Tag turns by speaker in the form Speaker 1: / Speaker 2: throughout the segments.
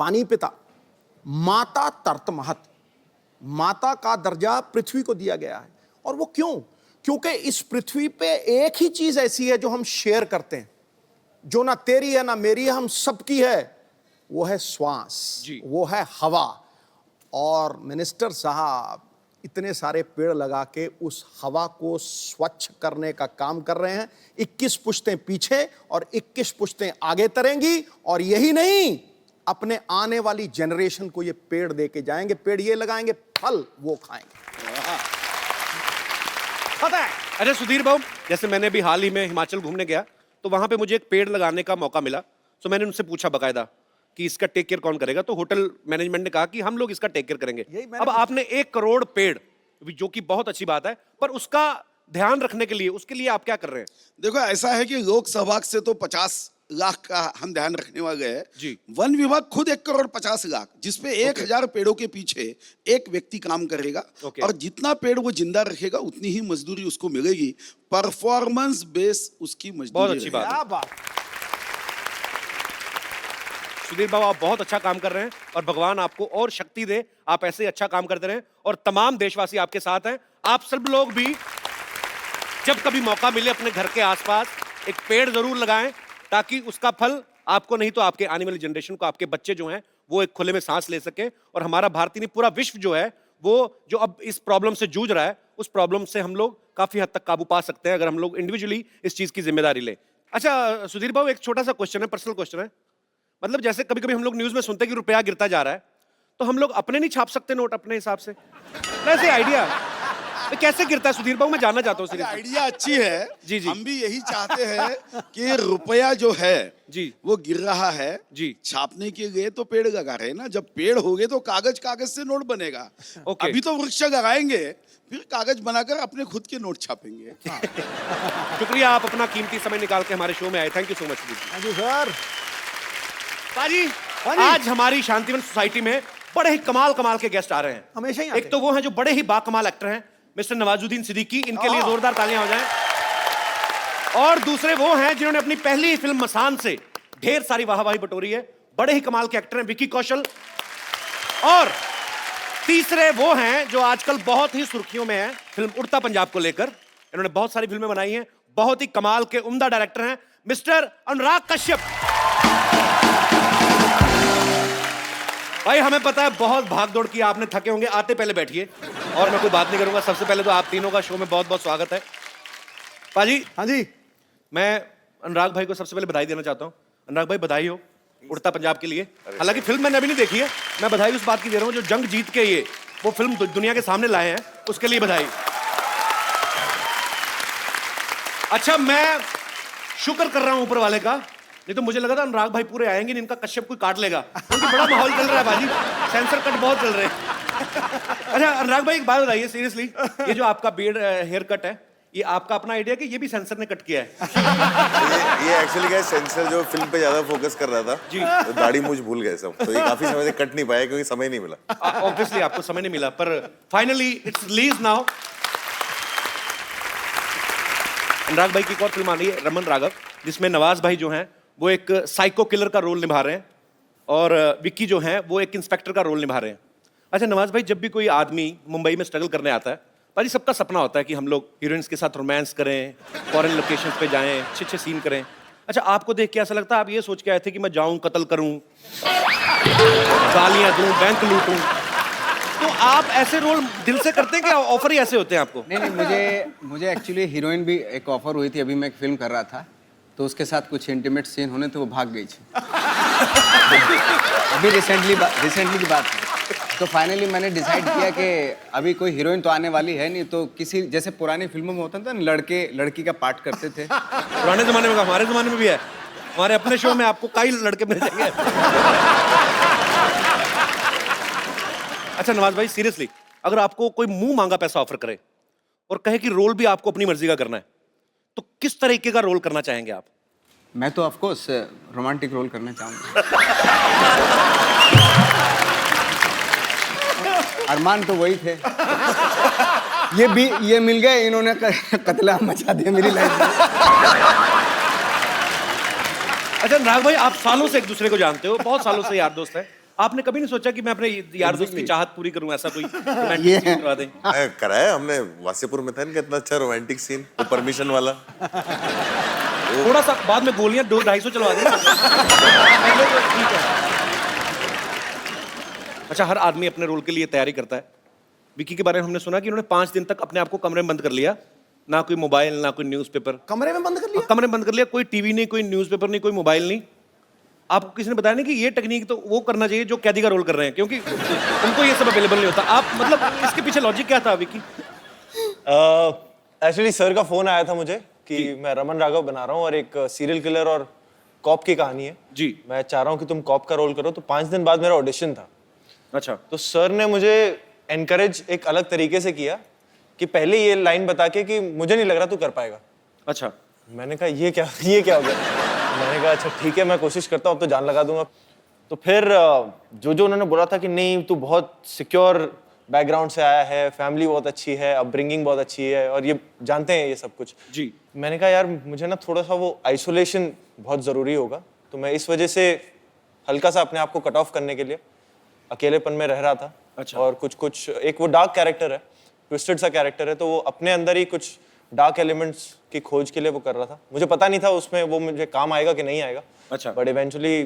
Speaker 1: पानी पिता, माता तर्त महत, माता का दर्जा पृथ्वी को दिया गया है। और वो क्यों? क्योंकि इस पृथ्वी पे एक ही चीज ऐसी है जो हम शेयर करते हैं, जो ना तेरी है ना मेरी है, हम सबकी है, वो है श्वास, वो है हवा। और मिनिस्टर साहब इतने सारे पेड़ लगा के उस हवा को स्वच्छ करने का काम कर रहे हैं। 21 पुश्तें पीछे और 21 पुश्तें आगे तरेंगी, और यही नहीं, अपने आने वाली जनरेशन को ये पेड़ दे के जाएंगे। पेड़ ये लगाएंगे, फल वो खाएंगे।
Speaker 2: पता है? अरे सुधीर बाबू, जैसे मैंने भी हाल ही में हिमाचल घूमने गया, तो वहां पे मुझे एक पेड़ लगाने का मौका मिला। तो मैंने उनसे पूछा बकायदा कि इसका टेक केयर कौन करेगा, तो होटल मैनेजमेंट ने कहा कि हम लोग इसका टेक केयर करेंगे। अब आपने 1 करोड़ पेड़, जो कि बहुत अच्छी बात है, पर उसका ध्यान रखने के लिए, उसके लिए आप क्या कर रहे हैं?
Speaker 3: देखो, ऐसा है कि लोकसभा से तो 50 लाख का हम ध्यान रखने वाले हैं
Speaker 2: जी।
Speaker 3: वन विभाग खुद 1 करोड़ 50 लाख, जिसपे 1000 पेड़ों के पीछे एक व्यक्ति काम करेगा। और जितना पेड़ वो जिंदा रखेगा उतनी ही मजदूरी उसको मिलेगी। परफॉर्मेंस बेस उसकी मजदूरी।
Speaker 2: बहुत अच्छी बात है। सुधीर बाबू, आप बहुत अच्छा काम कर रहे हैं और भगवान आपको और शक्ति दे, आप ऐसे अच्छा काम करते रहें, और तमाम देशवासी आपके साथ हैं। आप सब लोग भी जब कभी मौका मिले अपने घर के आसपास एक पेड़ जरूर लगाएं, ताकि उसका फल आपको नहीं तो आपके आने वाली जनरेशन को, आपके बच्चे जो हैं वो एक खुले में सांस ले सके। और हमारा भारतीय नहीं, पूरा विश्व जो है वो जो अब इस प्रॉब्लम से जूझ रहा है, उस प्रॉब्लम से हम लोग काफी हद तक काबू पा सकते हैं अगर हम लोग इंडिविजुअली इस चीज की जिम्मेदारी लें। अच्छा सुधीर बाबू, एक छोटा सा क्वेश्चन है, पर्सनल क्वेश्चन है। मतलब जैसे कभी कभी हम लोग न्यूज में सुनते हैं कि रुपया गिरता जा रहा है, तो हम लोग अपने नहीं छाप सकते नोट अपने हिसाब से? वैसे आइडिया तो कैसे गिरता है सुधीर बाबू, मैं जानना चाहता हूँ।
Speaker 3: आइडिया अच्छी है
Speaker 2: जी जी।
Speaker 3: हम भी यही चाहते हैं कि रुपया जो है जी वो गिर रहा है जी, छापने के लिए तो पेड़ लगा रहे हैं ना। जब पेड़ हो गए तो कागज कागज से नोट बनेगा। अभी तो वृक्ष लगाएंगे, फिर कागज बनाकर अपने खुद के नोट छापेंगे।
Speaker 2: शुक्रिया, आप अपना कीमती समय निकाल के हमारे शो में आए। Thank you so much sir. बाजी, आज हमारी शांतिवन सोसाइटी में बड़े ही कमाल के गेस्ट आ रहे हैं।
Speaker 1: हमेशा ही
Speaker 2: एक तो वो हैं जो बड़े ही बाकमाल एक्टर हैं, मिस्टर नवाजुद्दीन सिद्दीकी, इनके लिए जोरदार तालियां हो जाएं। और दूसरे वो हैं जिन्होंने अपनी पहली फिल्म मसान से ढेर सारी वाहवाही बटोरी है, बड़े ही कमाल के एक्टर हैं, विकी कौशल। और तीसरे वो हैं जो आजकल बहुत ही सुर्खियों में हैं फिल्म उड़ता पंजाब को लेकर। इन्होंने बहुत सारी फिल्में बनाई हैं, बहुत ही कमाल के उम्दा डायरेक्टर हैं, मिस्टर अनुराग कश्यप। भाई हमें पता है बहुत भाग दौड़ की, आपने थके होंगे, आते पहले बैठिए और मैं कोई बात नहीं करूंगा। सबसे पहले तो आप तीनों का शो में बहुत बहुत स्वागत है। पाजी।
Speaker 1: हाँ जी।
Speaker 2: मैं अनुराग भाई को सबसे पहले बधाई देना चाहता हूँ। अनुराग भाई, बधाई हो उड़ता पंजाब के लिए। हालांकि फिल्म मैंने अभी नहीं देखी है, मैं बधाई उस बात की दे रहा हूँ जो जंग जीत के ये वो फिल्म दुनिया के सामने लाए हैं, उसके लिए बधाई। अच्छा, मैं शुक्र कर रहा हूं ऊपर वाले का, नहीं तो मुझे लगा था अनुराग भाई पूरे आएंगे, इनका कश्यप कोई काट लेगा, क्योंकि बड़ा माहौल चल रहा है बाजी, सेंसर कट बहुत चल रहे हैं। अच्छा अनुराग भाई, एक बात बताइए सीरियसली, ये जो आपका बियर्ड हेयर कट है, ये आपका अपना आइडिया कि ये भी सेंसर ने कट किया है?
Speaker 4: ये एक्चुअली क्या है, सेंसर जो फिल्म पे ज्यादा फोकस कर रहा था जी, तो दाढ़ी मूंछ भूल गए सब, तो ये काफी समय से कट नहीं पाया क्योंकि समय नहीं मिला।
Speaker 2: ऑब्वियसली आपको समय नहीं मिला, पर फाइनली इट्स रिलीज नाउ। अनुराग भाई की एक और फिल्म आ रही है रमन राघव, जिसमें नवाज भाई जो हैं वो एक साइको किलर का रोल निभा रहे हैं और विक्की जो हैं वो एक इंस्पेक्टर का रोल निभा रहे हैं। अच्छा नवाज भाई, जब भी कोई आदमी मुंबई में स्ट्रगल करने आता है, भाई सबका सपना होता है कि हम लोग हीरोइंस के साथ रोमांस करें, फॉरेन लोकेशंस पे जाएं, अच्छे सीन करें। अच्छा, आपको देख के ऐसा लगता है आप ये सोच के आए थे कि मैं जाऊं, कत्ल करूं, गालियां दूं, बैंक लूटूं? तो आप ऐसे रोल दिल से करते हैं कि ऑफर ही ऐसे होते हैं आपको?
Speaker 5: नहीं, मुझे एक्चुअली हीरोइन भी एक ऑफर हुई थी, अभी मैं एक फिल्म कर रहा था, तो उसके साथ कुछ इंटीमेट सीन होने थे, वो भाग गई थी। अभी रिसेंटली की बात है। तो फाइनली मैंने डिसाइड किया कि अभी कोई हीरोइन तो आने वाली है नहीं, तो किसी जैसे पुरानी फिल्मों में होता था ना, लड़के लड़की का पार्ट करते थे।
Speaker 2: पुराने जमाने में, हमारे जमाने में भी है, हमारे अपने शो में आपको कई लड़के मिल जाएंगे। अच्छा नवाज भाई, सीरियसली अगर आपको कोई मुंह मांगा पैसा ऑफर करे और कहे कि रोल भी आपको अपनी मर्जी का करना है, तो किस तरीके का रोल करना चाहेंगे आप?
Speaker 5: मैं तो ऑफ कोर्स रोमांटिक रोल करना चाहूंगा। अरमान तो वही थे, ये मिल गए, इन्होंने कत्लेआम मचा दिया मेरी लाइफ में।
Speaker 2: अच्छा अनुराग भाई, आप सालों से एक दूसरे को जानते हो, बहुत सालों से यार दोस्त है, आपने कभी नहीं सोचा कि मैं अपने यार दोस्त की चाहत पूरी करूं, ऐसा कोई रोमांटिक सीन करवा दें?
Speaker 4: कराया हमने, वासेपुर में था इनका इतना अच्छा रोमांटिक सीन, वो परमिशन वाला।
Speaker 2: थोड़ा सा बाद में गोलियां 200-250 चलवा दें। ठीक है। अच्छा, हर आदमी अपने रोल के लिए तैयारी करता है। विकी के बारे में हमने सुना कि उन्होंने 5 दिन तक अपने आप को कमरे में बंद कर लिया, ना कोई मोबाइल ना कोई न्यूज़पेपर।
Speaker 1: कमरे में बंद कर लिया?
Speaker 2: कमरे में बंद कर लिया, कोई टीवी नहीं, कोई न्यूज़पेपर नहीं, कोई मोबाइल नहीं। आपको किसी ने बताया नहीं कि ये टेक्निक तो वो करना चाहिए जो कैदी का रोल कर रहे हैं, क्योंकि उनको ये सब अवेलेबल नहीं होता। आप मतलब इसके पीछे लॉजिक क्या था विकी?
Speaker 6: एक्चुअली सर का फोन आया था मुझे कि मैं रमन राघव बना रहा हूँ और एक सीरियल किलर और कॉप की कहानी है
Speaker 2: जी।
Speaker 6: मैं चाह रहा हूँ कि तुम कॉप का रोल करो। तो 5 दिन बाद मेरा ऑडिशन था।
Speaker 2: अच्छा।
Speaker 6: तो सर ने मुझे एनकरेज एक अलग तरीके से किया कि पहले ये लाइन बता के कि मुझे नहीं लग रहा तू कर पाएगा।
Speaker 2: अच्छा।
Speaker 6: मैंने कहा ये क्या हो गया? मैंने कहा अच्छा ठीक है, मैं कोशिश करता हूँ, अब तो जान लगा दूंगा। तो फिर जो उन्होंने बोला था कि नहीं तू बहुत सिक्योर बैकग्राउंड से आया है, फैमिली बहुत अच्छी है, अपब्रिंगिंग बहुत अच्छी है और ये जानते हैं ये सब कुछ
Speaker 2: जी।
Speaker 6: मैंने कहा यार मुझे ना थोड़ा सा वो आइसोलेशन बहुत ज़रूरी होगा। तो मैं इस वजह से हल्का सा अपने आप को कट ऑफ करने के लिए अकेलेपन में रह रहा था।
Speaker 2: अच्छा।
Speaker 6: और कुछ एक वो डार्क कैरेक्टर है, ट्विस्टेड सा कैरेक्टर है, तो वो अपने अंदर ही कुछ डार्क एलिमेंट्स की खोज के लिए वो कर रहा था। मुझे पता नहीं था उसमें वो मुझे काम आएगा कि नहीं आएगा।
Speaker 2: अच्छा।
Speaker 6: बट इवेंचुअली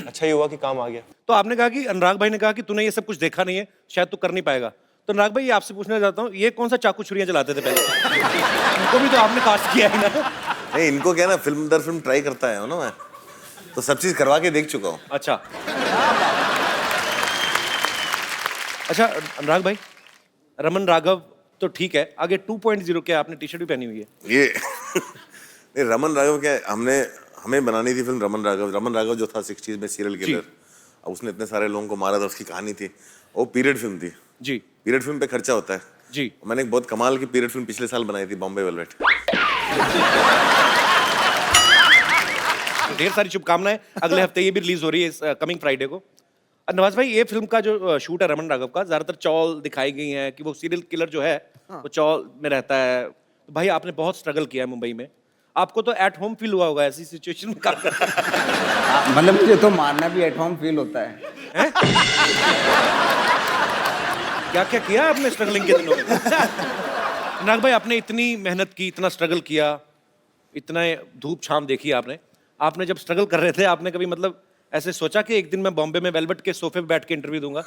Speaker 6: अच्छा ही हुआ कि काम आ गया।
Speaker 2: तो आपने कहा कि अनुराग भाई ने कहा कि तूने ये सब कुछ देखा नहीं है, शायद तू कर नहीं पाएगा। तो अनुराग भाई आपसे पूछना चाहता हूँ, ये कौन सा चाकू छुरियां चलाते थे पहले? इनको भी तो आपने कास्ट किया है ना?
Speaker 4: नहीं, इनको क्या ना, फिल्म दर फिल्म ट्राई करता है ना मैं, तो सब चीज करवा के देख चुका हूँ।
Speaker 2: अच्छा। अच्छा अनुराग भाई, रमन राघव तो ठीक है, आगे 2.0 क्या आपने टी शर्ट भी पहनी हुई है?
Speaker 4: ये नहीं, रमन राघव क्या है, हमें बनानी थी फिल्म रमन राघव जो था 60s में सीरियल किलर। अब उसने इतने सारे लोगों को मारा था, उसकी कहानी थी, वो पीरियड फिल्म थी
Speaker 2: जी।
Speaker 4: पीरियड फिल्म पे खर्चा होता है
Speaker 2: जी।
Speaker 4: मैंने एक बहुत कमाल की पीरियड फिल्म पिछले साल बनाई थी, बॉम्बे वेलवेट।
Speaker 2: ढेर सारी शुभकामनाएं, अगले हफ्ते ये भी रिलीज हो रही है कमिंग फ्राइडे को। नवाज भाई, ये फिल्म का जो शूट है रमन राघव का, ज्यादातर चौल दिखाई गई है कि वो सीरियल किलर जो है वो चौल में रहता है। तो भाई आपने बहुत स्ट्रगल किया है मुंबई में, आपको तो एट होम फील हुआ होगा ऐसी सिचुएशन में काम करना।
Speaker 5: मतलब मुझे तो मारना भी एट होम फील होता है।
Speaker 2: क्या क्या किया आपने स्ट्रगलिंग के दिनों में? अनुराग भाई, आपने इतनी मेहनत की, इतना स्ट्रगल किया, इतना धूप छाम देखी आपने जब स्ट्रगल कर रहे थे, आपने कभी मतलब ऐसे सोचा कि एक दिन मैं बॉम्बे में वेलवेट के सोफे पे बैठ के इंटरव्यू दूंगा?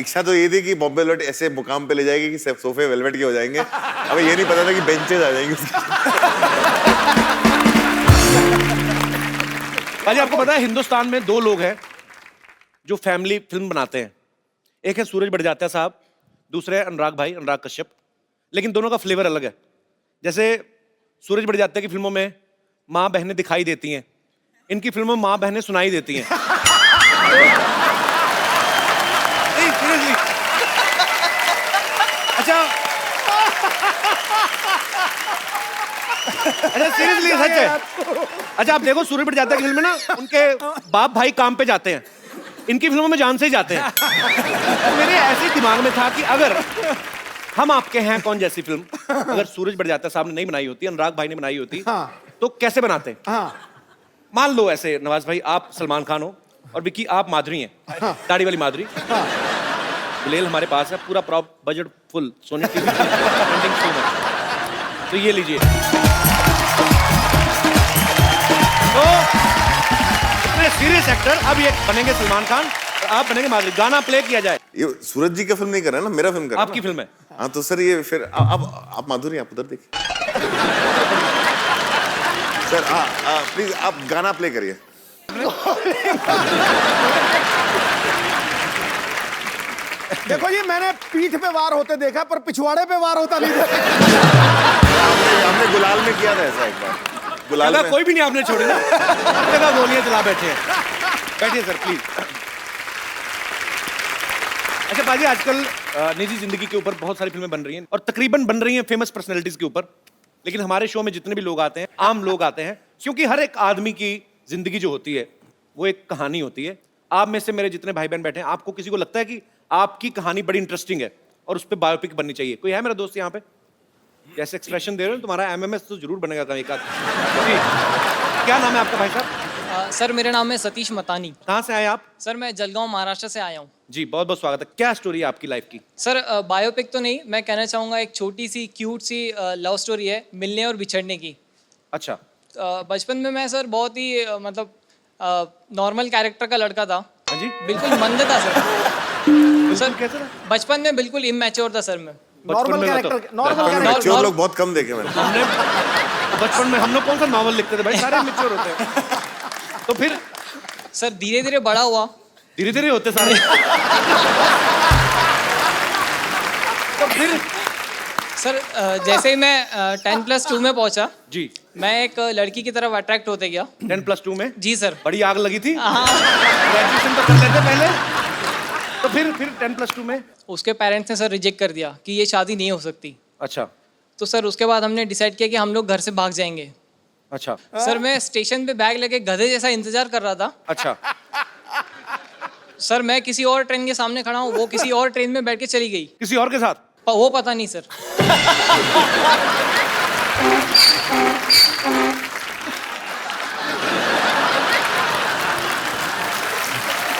Speaker 4: इच्छा तो ये थी कि बॉम्बे वेलवेट ऐसे मुकाम पे ले जाएगी कि सब सोफे वेलवेट के हो जाएंगे। हमें ये नहीं पता था कि बेंचेस आ जाएंगे।
Speaker 2: भाई आपको पता है हिंदुस्तान में 2 लोग हैं जो फैमिली फिल्म बनाते हैं। एक है सूरज बड़जात्या साहब, दूसरे है अनुराग कश्यप। लेकिन दोनों का फ्लेवर अलग है। जैसे सूरज बड़जात्या की फिल्मों में माँ बहनें दिखाई देती हैं, इनकी फिल्मों में माँ बहनें सुनाई देती हैं। नहीं, सीरियसली। अच्छा सीरियसली सच है। अच्छा आप देखो, सूरज बड़जात्या की फिल्म में ना उनके बाप भाई काम पे जाते हैं, इनकी फिल्मों में जान से ही जाते हैं। तो मेरे ऐसे दिमाग में था कि अगर हम आपके हैं कौन जैसी फिल्म अगर सूरज बड़जात्या साहब ने नहीं बनाई होती, अनुराग भाई ने बनाई होती, तो कैसे बनाते? मान लो ऐसे नवाज भाई आप सलमान खान हो और विक्की आप माधुरी हैं, दाढ़ी वाली माधुरी। गुलेल हमारे पास है, पूरा prop budget full, Sony TV trending film है, तो ये लीजिए। तो इतने सीरियस एक्टर अब ये बनेंगे सलमान खान, आप बनेंगे माधुरी। गाना प्ले किया जाए।
Speaker 4: ये सूरज जी का फिल्म नहीं कर रहा है ना, मेरा फिल्म कर रहा है।
Speaker 2: आपकी फिल्म है।
Speaker 4: हाँ तो सर ये फिर आप माधुरी, आप उधर देखिए। सर प्लीज आप गाना प्ले करिए।
Speaker 1: देखो जी, मैंने पीठ पे वार होते देखा पर पिछवाड़े पे वार होता नहीं देखा।
Speaker 4: हमने गुलाल में किया था ऐसा एक बार। गुलाल में
Speaker 2: कोई भी नहीं आपने छोड़ी ना, गोलियां चला बैठे हैं। बैठिए सर प्लीज। अच्छा पाजी, आजकल निजी जिंदगी के ऊपर बहुत सारी फिल्में बन रही हैं और तकरीबन बन रही हैं फेमस पर्सनैलिटीज के ऊपर। लेकिन हमारे शो में जितने भी लोग आते हैं, आम लोग आते हैं, क्योंकि हर एक आदमी की जिंदगी जो होती है वो एक कहानी होती है। आप में से मेरे जितने भाई बहन बैठे हैं, आपको किसी को लगता है कि आपकी कहानी बड़ी इंटरेस्टिंग है और उस पर बायोपिक बननी चाहिए? कोई है मेरा दोस्त यहाँ पे? जैसे एक्सप्रेशन दे रहे हो तुम्हारा एमएमएस तो जरूर बनेगा कहीं का। क्या नाम है आपका भाई साहब?
Speaker 7: सर मेरा नाम है सतीश मतानी।
Speaker 2: कहाँ से आए आप?
Speaker 7: सर मैं जलगांव महाराष्ट्र से आया हूँ।
Speaker 2: जी बहुत बहुत स्वागत है। क्या स्टोरी है आपकी लाइफ की?
Speaker 7: सर बायोपिक तो नहीं, मैं कहना चाहूँगा एक छोटी सी क्यूट सी लव स्टोरी है मिलने और बिछड़ने की।
Speaker 2: अच्छा।
Speaker 7: बचपन में मैं सर बहुत ही मतलब नॉर्मल कैरेक्टर का लड़का था।
Speaker 2: हाँ जी।
Speaker 7: बिल्कुल मंद था सर।
Speaker 2: सर कैसे था?
Speaker 7: बचपन में बिल्कुल इमैच्योर था सर मैं।
Speaker 1: नॉर्मल कैरेक्टर, नॉर्मल
Speaker 4: बचपन में
Speaker 1: कैरेक्टर।
Speaker 4: मैच्योर लोग बहुत कम देखे मैंने।
Speaker 2: हमने बचपन में हम लोग कौन सा नॉवल लिखते थे भाई, सारे मैच्योर होते हैं। तो फिर
Speaker 7: सर धीरे धीरे बड़ा हुआ।
Speaker 2: धीरे धीरे होते सारे। तो फिर
Speaker 7: सर जैसे ही मैं 10+2 में पहुंचा
Speaker 2: जी
Speaker 7: मैं एक लड़की की तरफ अट्रैक्ट होते गया।
Speaker 2: 10+2 में?
Speaker 7: जी सर।
Speaker 2: बड़ी आग लगी थी।
Speaker 7: हाँ।
Speaker 2: ग्रेजुएशन तो कर लेते पहले। तो फिर 10+2 में?
Speaker 7: उसके पेरेंट्स ने सर रिजेक्ट कर दिया कि ये शादी नहीं हो सकती।
Speaker 2: अच्छा
Speaker 7: तो सर उसके बाद हमने डिसाइड किया कि हम लोग घर से भाग जाएंगे।
Speaker 2: अच्छा
Speaker 7: सर मैं स्टेशन पे बैग लेके गधे जैसा इंतजार कर रहा था।
Speaker 2: अच्छा।
Speaker 7: सर मैं किसी और ट्रेन के सामने खड़ा हूँ, वो किसी और ट्रेन में बैठ के चली गई।
Speaker 2: किसी और के साथ?
Speaker 7: वो पता नहीं सर।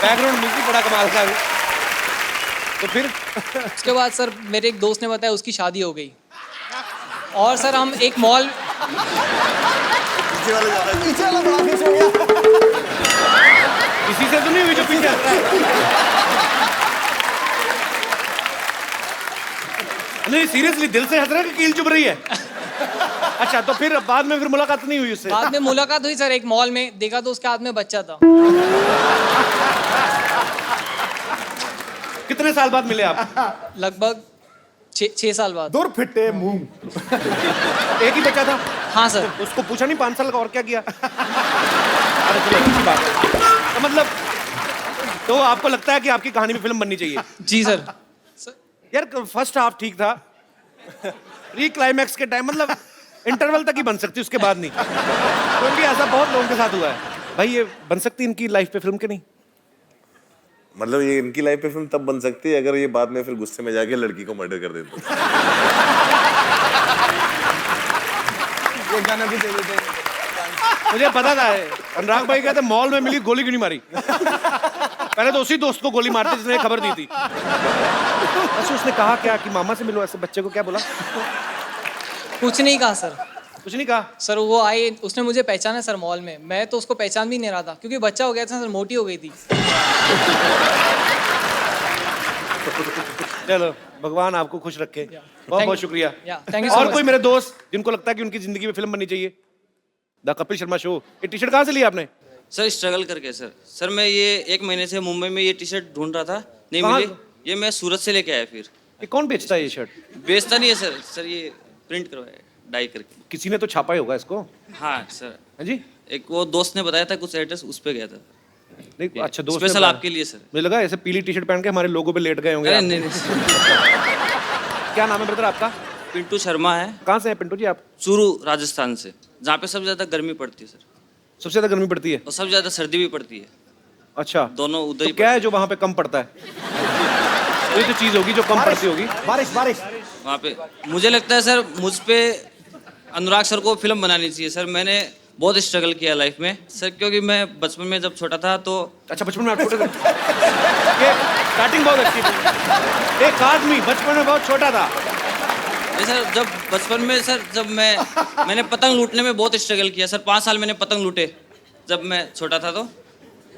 Speaker 2: बैकग्राउंड म्यूजिक बड़ा कमाल का है। तो फिर
Speaker 7: उसके बाद सर मेरे एक दोस्त ने बताया उसकी शादी हो गई। और सर हम एक मॉल
Speaker 1: पीछे वाला बड़ा पीछे हो गया।
Speaker 2: इसी से तो नहीं हुई जो पीछे आता है। नहीं सीरियसली दिल से हंस रहा है कि कील चुभ रही है? अच्छा तो फिर बाद में फिर मुलाकात नहीं हुई उससे?
Speaker 7: बाद में मुलाकात हुई सर, एक मॉल में देखा तो उसके हाथ में बच्चा था।
Speaker 2: कितने साल बाद मिले आप?
Speaker 7: लगभग 6 साल बाद।
Speaker 1: दूर फिटे मुंह।
Speaker 2: एक ही बच्चा था?
Speaker 7: हाँ सर।
Speaker 2: उसको पूछा नहीं 5 साल का और क्या किया? अरे चलो अच्छी बात है। तो मतलब तो आपको लगता है कि आपकी कहानी में फिल्म बननी चाहिए?
Speaker 7: जी सर।
Speaker 2: यार फर्स्ट हाफ ठीक था, प्री क्लाइमैक्स के टाइम मतलब इंटरवल तक ही बन सकती, उसके बाद नहीं। क्योंकि ऐसा बहुत लोगों के साथ हुआ है। भाई ये बन सकती इनकी लाइफ पे फिल्म के नहीं?
Speaker 4: मतलब ये इनकी लाइफ पे फिल्म तब बन सकती है अगर ये बाद में फिर गुस्से में जाके लड़की को मर्डर कर देते।
Speaker 5: ये गाना भी दे देते।
Speaker 2: मुझे पता था अनुराग भाई कहते मॉल में मिली गोली क्यों नहीं मारी। पहले तो उसी दोस्त को गोली मारती जिसने खबर दी थी। अच्छा उसने कहा क्या कि मामा से मिलो, ऐसे बच्चे को क्या बोला?
Speaker 7: कुछ नहीं कहा सर।
Speaker 2: कुछ नहीं कहा?
Speaker 7: सर वो आई, उसने मुझे पहचाना सर मॉल में, मैं तो उसको पहचान भी नहीं रहा था क्योंकि बच्चा हो गया था सर, मोटी हो गई थी।
Speaker 2: चलो भगवान आपको खुश रखे। बहुत बहुत शुक्रिया।
Speaker 7: थैंक यू सो
Speaker 2: और
Speaker 7: मच।
Speaker 2: कोई मेरे दोस्त जिनको लगता है कि उनकी जिंदगी में फिल्म बननी चाहिए? The Kapil Sharma show. ये टी शर्ट कहाँ से लिया आपने?
Speaker 8: सर स्ट्रगल करके सर मैं ये 1 महीने से मुंबई में ये टी शर्ट ढूंढ रहा था, नहीं
Speaker 2: कहाँ?
Speaker 8: मिली। ये मैं सूरत से लेके आया। फिर
Speaker 2: ये कौन बेचता है ये शर्ट?
Speaker 8: बेचता नहीं है सर ये प्रिंट करवाया डाई करके।
Speaker 2: किसी ने तो छापा ही होगा इसको।
Speaker 8: हाँ सर।
Speaker 2: हाँ जी।
Speaker 8: एक वो दोस्त ने बताया था कुछ एड्रेस, उस पे गया था।
Speaker 2: नहीं अच्छा दोस्त ने
Speaker 8: स्पेशल
Speaker 2: बताया।
Speaker 8: आपके लिए सर।
Speaker 2: मुझे लगा ऐसे पीली टी शर्ट पहन के हमारे लोगों पे लेट गए होंगे
Speaker 8: अरे
Speaker 2: आप।
Speaker 8: नहीं नहीं
Speaker 2: क्या नाम है ब्रदर आपका?
Speaker 8: पिंटू शर्मा है।
Speaker 2: कहाँ से है पिंटू जी आप?
Speaker 8: चूरू राजस्थान से, जहाँ पे सबसे ज्यादा गर्मी पड़ती है सर,
Speaker 2: सबसे ज्यादा गर्मी पड़ती है
Speaker 8: और सबसे ज्यादा सर्दी भी पड़ती है।
Speaker 2: अच्छा
Speaker 8: दोनों उधर
Speaker 2: तो
Speaker 8: ही
Speaker 2: क्या है जो वहाँ पे कम पड़ता है? कोई तो चीज होगी जो कम पड़ती होगी।
Speaker 1: बारिश बारिश।
Speaker 8: वहाँ पे मुझे लगता है सर मुझ पे अनुराग सर को फिल्म बनानी चाहिए सर। मैंने बहुत स्ट्रगल किया लाइफ में सर, क्योंकि मैं बचपन में जब छोटा था तो
Speaker 2: अच्छा बचपन में आप छोटे थे? ये स्टार्टिंग बहुत अच्छी थी। एक आदमी बचपन में बहुत छोटा था।
Speaker 8: सर जब बचपन में सर जब मैंने पतंग लूटने में बहुत स्ट्रगल किया सर। 5 साल मैंने पतंग लूटे जब मैं छोटा था तो।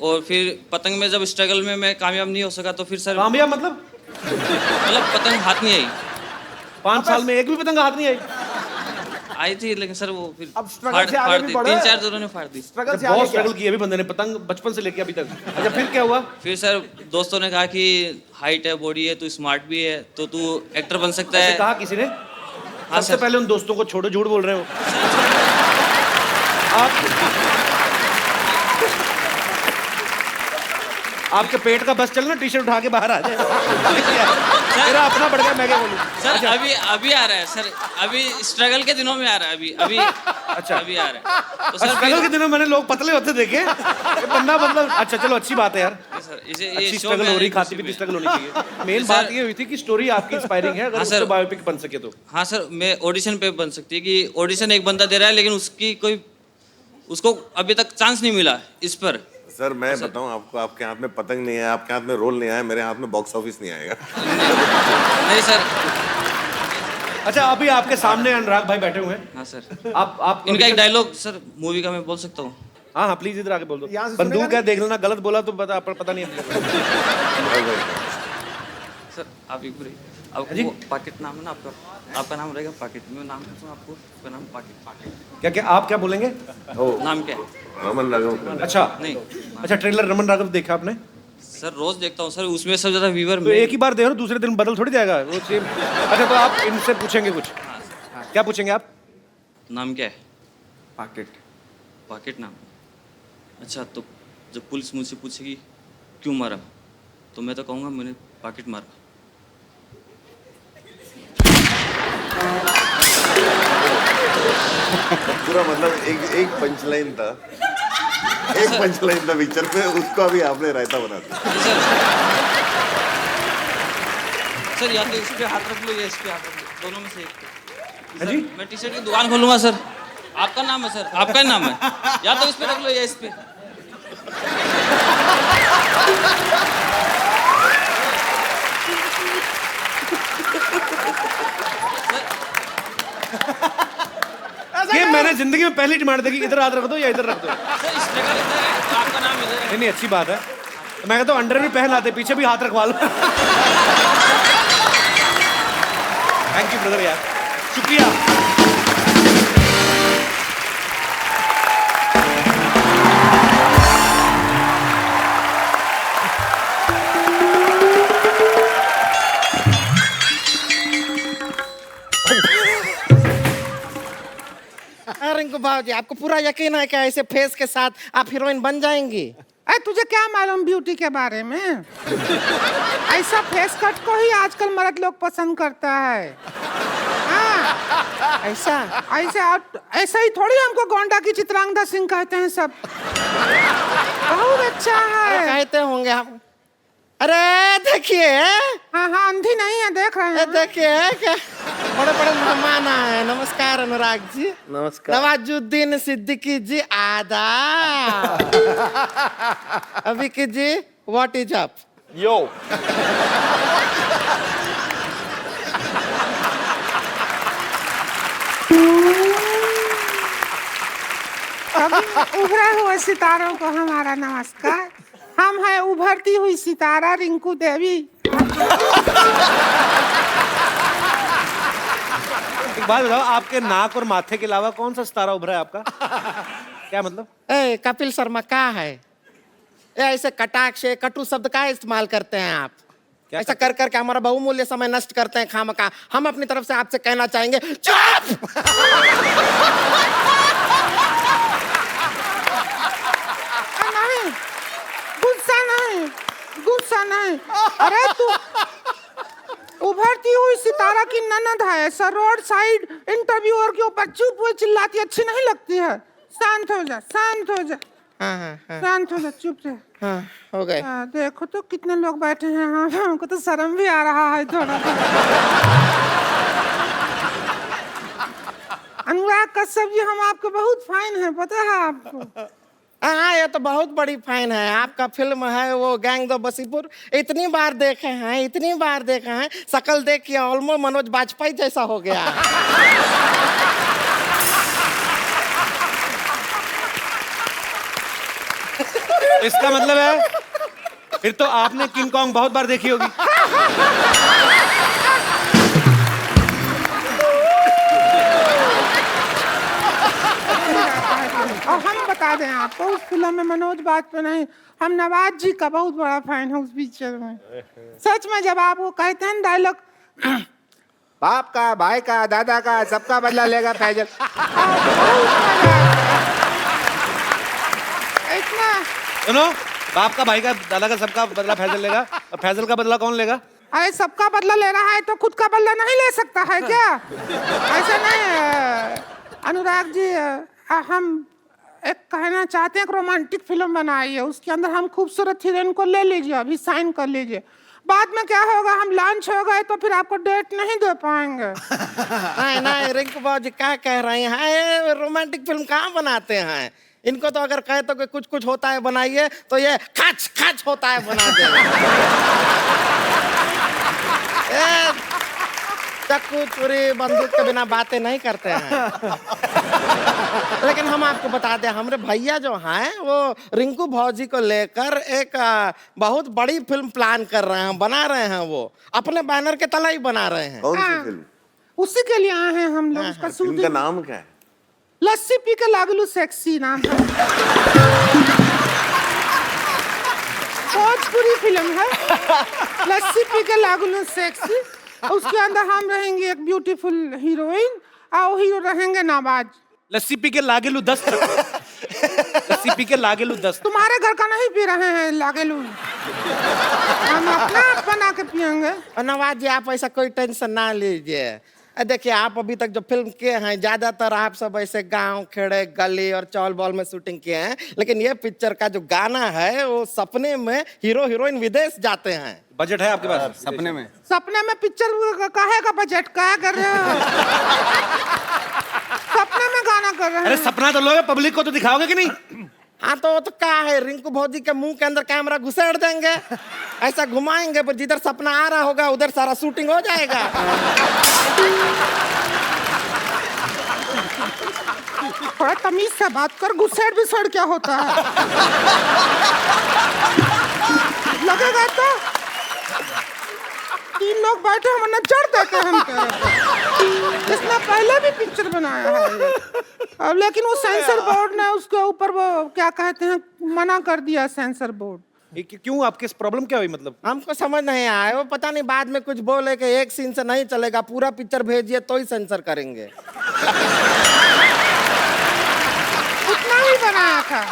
Speaker 8: और फिर पतंग में जब स्ट्रगल में मैं कामयाब नहीं हो सका तो फिर सर
Speaker 2: कामयाब मतलब
Speaker 8: पतंग हाथ नहीं आई।
Speaker 2: 5 साल में एक भी पतंग हाथ नहीं आई
Speaker 8: थी लेकिन सर वो फिर
Speaker 1: अब struggle से आगे भी बढ़े।
Speaker 8: 3-4 जोरों ने फाड़ दी।
Speaker 1: स्ट्रगल से
Speaker 2: बहुत
Speaker 1: आगे क्या?
Speaker 2: स्ट्रगल किया अभी बंदे ने पतंग बचपन से लेके अभी तक। अच्छा फिर क्या हुआ?
Speaker 8: फिर सर दोस्तों ने कहा कि हाइट है, बॉडी है, तू स्मार्ट भी है तो तू एक्टर बन सकता
Speaker 2: ऐसे
Speaker 8: है।
Speaker 2: कहा किसी ने?
Speaker 8: हाँ
Speaker 2: सबसे
Speaker 8: सर।
Speaker 2: पहले उन दोस्तों को छोड़ो, झूठ बोल रहे हो आपके पेट का बस चलना, टी शर्ट उठा के बाहर आ जाए। मेरा अपना बढ़ गया, मैं क्या बोलूं?
Speaker 8: सर अभी आ रहा है सर, अभी स्ट्रगल के दिनों में आ रहा है। अभी
Speaker 2: अच्छा
Speaker 8: अभी आ रहा है तो सर
Speaker 2: स्ट्रगल के दिनों मैंने लोग पतले होते देखे। ये बंदा मतलब अच्छा चलो अच्छी बात है यार।
Speaker 8: सर इसे
Speaker 2: अच्छी
Speaker 8: ये शो
Speaker 2: स्ट्रगल
Speaker 8: में
Speaker 2: हो रही,
Speaker 8: आने
Speaker 2: खाती
Speaker 8: की
Speaker 2: पीती
Speaker 8: खुशी
Speaker 2: स्ट्रगल होनी चाहिए। मेन
Speaker 8: सर-
Speaker 2: बात ये हुई थी कि स्टोरी आपकी इंस्पायरिंग है, अगर
Speaker 8: हाँ,
Speaker 2: उससे
Speaker 8: सर।
Speaker 2: बायोपिक बन सके तो।
Speaker 8: हाँ सर मैं ऑडिशन पे बन सकती है कि ऑडिशन एक बंदा दे रहा है लेकिन उसकी कोई उसको अभी तक चांस नहीं मिला इस पर।
Speaker 4: सर मैं बताऊं आपको, आपके हाथ में पतंग नहीं है, आपके हाथ में रोल नहीं आया, मेरे हाथ में बॉक्स ऑफिस नहीं आएगा।
Speaker 8: नहीं सर।
Speaker 2: अच्छा, अभी आपके सामने अनुराग भाई बैठे हुए हैं।
Speaker 8: हाँ सर।
Speaker 2: आप
Speaker 8: इनका एक डायलॉग सर मूवी का मैं बोल सकता हूँ?
Speaker 2: हाँ हाँ प्लीज इधर आके बोल दो।
Speaker 1: यहाँ से सुनेगा
Speaker 2: बंदूक है, देख लेना, गलत बोला तो पता नहीं है।
Speaker 8: सर आप एक बार आपको पाकिट नाम है ना आपका, आपका नाम रहेगा पाकिट, मैं नाम कहता हूँ आपको, आपका नाम पाकिट।
Speaker 2: क्या क्या आप क्या बोलेंगे?
Speaker 8: नाम क्या है?
Speaker 4: रमन राघव।
Speaker 2: अच्छा
Speaker 8: नहीं
Speaker 2: अच्छा, ट्रेलर रमन राघव देखा आपने?
Speaker 8: सर रोज देखता हूँ सर, उसमें सबसे ज्यादा व्यूअर
Speaker 2: तो एक ही बार देखो, दूसरे दिन बदल थोड़ी जाएगा वो सेम। अच्छा तो आप इनसे पूछेंगे कुछ? क्या पूछेंगे आप?
Speaker 8: नाम क्या है?
Speaker 5: पाकिट।
Speaker 8: पाकिट नाम। अच्छा, तो जब पुलिस मुझसे पूछेगी क्यों मारा, तो मैं तो कहूँगा मैंने पाकिट मारा।
Speaker 4: पूरा मतलब एक पंचलाइन था, एक पंचलाइन था पिक्चर पे, उसको अभी आपने रायता बना दिया।
Speaker 8: सर या तो इस पे हाथ रख लो या इस पे हाथ रख लो, दोनों में से एक।
Speaker 2: हाँ जी?
Speaker 8: मैं टी शर्ट की दुकान खोलूंगा सर। आपका नाम है सर, आपका ही नाम है, या तो इस पे रख लो या इस पे।
Speaker 2: ये मैंने जिंदगी में पहली डिमांड देखी, इधर हाथ रख दो या इधर रख दो।
Speaker 8: सर इस जगह इधर है, तो आपका नाम इधर है।
Speaker 2: नहीं अच्छी बात है, मैं कहता हूँ अंडर भी पहन लाते, पीछे भी हाथ रखवा लो। थैंक यू ब्रदर यार, शुक्रिया।
Speaker 9: रिंकू भाजी, आपको पूरा यकीन है क्या ऐसे फेस के साथ आप हीरोइन बन जाएंगी?
Speaker 10: अरे तुझे क्या मालूम ब्यूटी के बारे में? ऐसा फेस कट को ही आजकल मर्द लोग पसंद करता है। हाँ,
Speaker 9: ऐसा
Speaker 10: ऐसा ही थोड़ी हमको गोंडा की चित्रांगदा सिंह कहते हैं सब। बहुत अच्छा है।
Speaker 9: कहते होंगे हम। अरे देखिए,
Speaker 10: हाँ हाँ अंधी नहीं है, देख रहे हैं।
Speaker 9: देखिए क्या बड़े बड़े मेहमान आए। नमस्कार अनुराग जी।
Speaker 6: नमस्कार।
Speaker 9: नवाजुद्दीन सिद्दीकी जी आदाब। अभिकी जी व्हाट इज अप?
Speaker 6: यो
Speaker 10: उभरे हुए सितारों को हमारा नमस्कार। हम हैं उभरती हुई सितारा रिंकू देवी।
Speaker 2: एक बात बताओ, आपके नाक और माथे के अलावा कौन सा सितारा उभरा है आपका? क्या मतलब?
Speaker 9: ए कपिल शर्मा क्या है? ऐसे कटाक्ष कटु शब्द का इस्तेमाल करते हैं आप? ऐसा कर करके हमारा बहुमूल्य समय नष्ट करते हैं खामखा। हम अपनी तरफ से आपसे कहना चाहेंगे चुप।
Speaker 10: नहीं, गुस्सा नहीं। अरे तू उभरती हुई सितारा की ननद है, ऐसा रोड साइड इंटरव्यूअर के ऊपर चुप हुए चिल्लाती अच्छी नहीं लगती है। शांत हो जा। शांत हो जा, चुप रह।
Speaker 9: हाँ, हो गए।
Speaker 10: देखो तो कितने लोग बैठे हैं। हाँ, हमको तो शर्म भी आ रहा है थोड़ा। अनुराग कश्यप जी, हम आपके बहुत फैन हैं, पता है आपको?
Speaker 9: हाँ, ये तो बहुत बड़ी फैन है। आपका फिल्म है वो गैंग दो बसीपुर, इतनी बार देखे हैं, शकल देख के ऑलमोस्ट मनोज बाजपेयी जैसा हो गया।
Speaker 2: इसका मतलब है फिर तो आपने किंग कॉन्ग बहुत बार देखी होगी।
Speaker 10: और हम बता दें आपको, उस फिल्म में मनोज बाजपेयी नहीं, हम नवाज जी का बहुत बड़ा फैन है उस पिक्चर में। सच में जब आप वो कहते हैं डायलॉग,
Speaker 11: बाप का, भाई का, दादा का, सबका बदला लेगा फैजल।
Speaker 10: इतना
Speaker 2: सुनो, बाप का, भाई का, दादा का, सबका बदला फैजल लेगा, और फैजल का बदला कौन लेगा?
Speaker 10: अरे सबका बदला ले रहा है तो खुद का बदला नहीं ले सकता है क्या? ऐसा नहीं है अनुराग जी। हम एक कहना चाहते हैं, एक रोमांटिक फिल्म बनाई है, उसके अंदर हम खूबसूरत हीरोइन को ले लीजिए, अभी साइन कर लीजिए। बाद में क्या होगा, हम लॉन्च हो गए तो फिर आपको डेट नहीं दे पाएंगे।
Speaker 9: नहीं रिंकू बाबू जी क्या कह रहे हैं? रोमांटिक फिल्म कहाँ बनाते हैं? इनको तो अगर कहे तो कि कुछ कुछ होता है बनाइए तो ये खच खच होता है बना दे। चक्कू चुरी बंदूक के बिना बातें नहीं करते हैं। लेकिन हम आपको बता दें, हमारे भैया जो हैं वो रिंकू भौजी को लेकर एक बहुत बड़ी फिल्म प्लान कर रहे हैं, बना रहे हैं। वो अपने बैनर के तले ही बना रहे हैं।
Speaker 4: कौन सी फिल्म?
Speaker 10: उसी के लिए आए हैं हम लोग। उसका
Speaker 4: फिल्म का नाम क्या है?
Speaker 10: लस्सी पी के लागलू सेक्सी नाम है। भोजपुरी फिल्म है, लस्सी पी के लागलू सेक्सी। उसके अंदर हम रहेंगे एक ब्यूटीफुल हीरोइन और हीरो रहेंगे नवाज।
Speaker 2: लस्सी पी के लागेलू दस्त। लस्सी पी के लागेलू दस्त।
Speaker 10: तुम्हारे घर का नहीं पी रहे हैं लागेलू, हम अपना बना के पियेंगे।
Speaker 9: और नवाज जी आप ऐसा कोई टेंशन ना लीजिए। देखिए आप अभी तक जो फिल्म किए हैं ज्यादातर आप सब ऐसे गांव खेड़े गली और चौल बॉल में शूटिंग किए हैं, लेकिन ये पिक्चर का जो गाना है वो सपने में हीरो हीरोइन विदेश जाते हैं।
Speaker 2: बजट है आपके पास?
Speaker 5: सपने में
Speaker 10: पिक्चर काहे का बजट क्या कर रहे हो? सपने में गाना कर रहे हैं।
Speaker 2: अरे सपना तो लोगे, पब्लिक को तो दिखाओगे कि नहीं?
Speaker 9: हाँ तो वो तो क्या है, रिंकू भौजी के मुंह के अंदर कैमरा घुसेड़ देंगे, ऐसा घुमाएंगे, पर जिधर सपना आ रहा होगा उधर सारा शूटिंग हो जाएगा।
Speaker 10: थोड़ा तमीज से बात कर, घुसेड़ विसेड़ क्या होता है? लगेगा तो 3 लोग बैठे हम नजर देते हैं हम तेरे पे। इसने पहले भी पिक्चर बनाया है अब, लेकिन वो सेंसर बोर्ड ने उसके ऊपर वो क्या कहते हैं मना कर दिया सेंसर बोर्ड।
Speaker 2: क्यों, आपकी प्रॉब्लम क्या हुई? मतलब
Speaker 9: हमको समझ नहीं आया, वो पता नहीं बाद में कुछ बोले कि एक सीन से नहीं चलेगा, पूरा पिक्चर भेजिए तो ही सेंसर करेंगे।
Speaker 10: उतना ही बनाया था,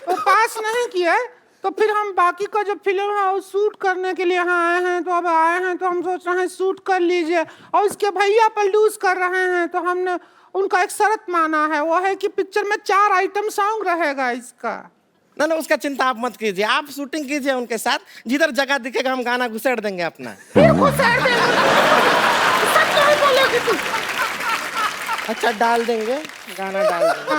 Speaker 10: वो पास नहीं किया। तो फिर हम बाकी का जो फिल्म है वो शूट करने के लिए यहाँ आए हैं। तो अब आए हैं तो हम सोच रहे हैं शूट कर लीजिए, और इसके भैया प्रोड्यूस कर रहे हैं तो हमने उनका एक शर्त माना है, वो है कि पिक्चर में 4 आइटम सॉन्ग रहेगा इसका।
Speaker 9: ना उसका चिंता आप मत कीजिए, आप शूटिंग कीजिए उनके साथ, जिधर जगह दिखेगा हम गाना घुसेड़ देंगे अपना।
Speaker 10: फिर घुसेड़ देंगे? सच नहीं बोलोगी तू?
Speaker 9: अच्छा डाल देंगे, गाना डाल देंगे।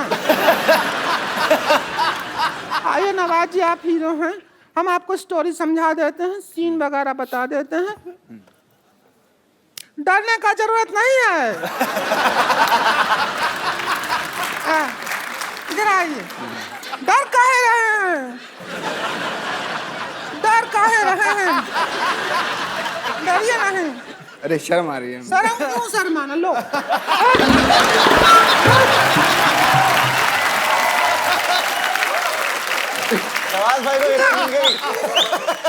Speaker 10: आइए नवाज जी, आप हीरो हैं, हम आपको स्टोरी समझा देते हैं, सीन वगैरह बता देते हैं। डरने का जरूरत नहीं है। इधर आइए। डर काहे रहे हैं? डर काहे रहे हैं? डरिए नहीं।
Speaker 5: अरे शर्म आ रही है।
Speaker 10: शर्म क्यों शर्माना? लो
Speaker 6: नवाज भाई को मिल गई।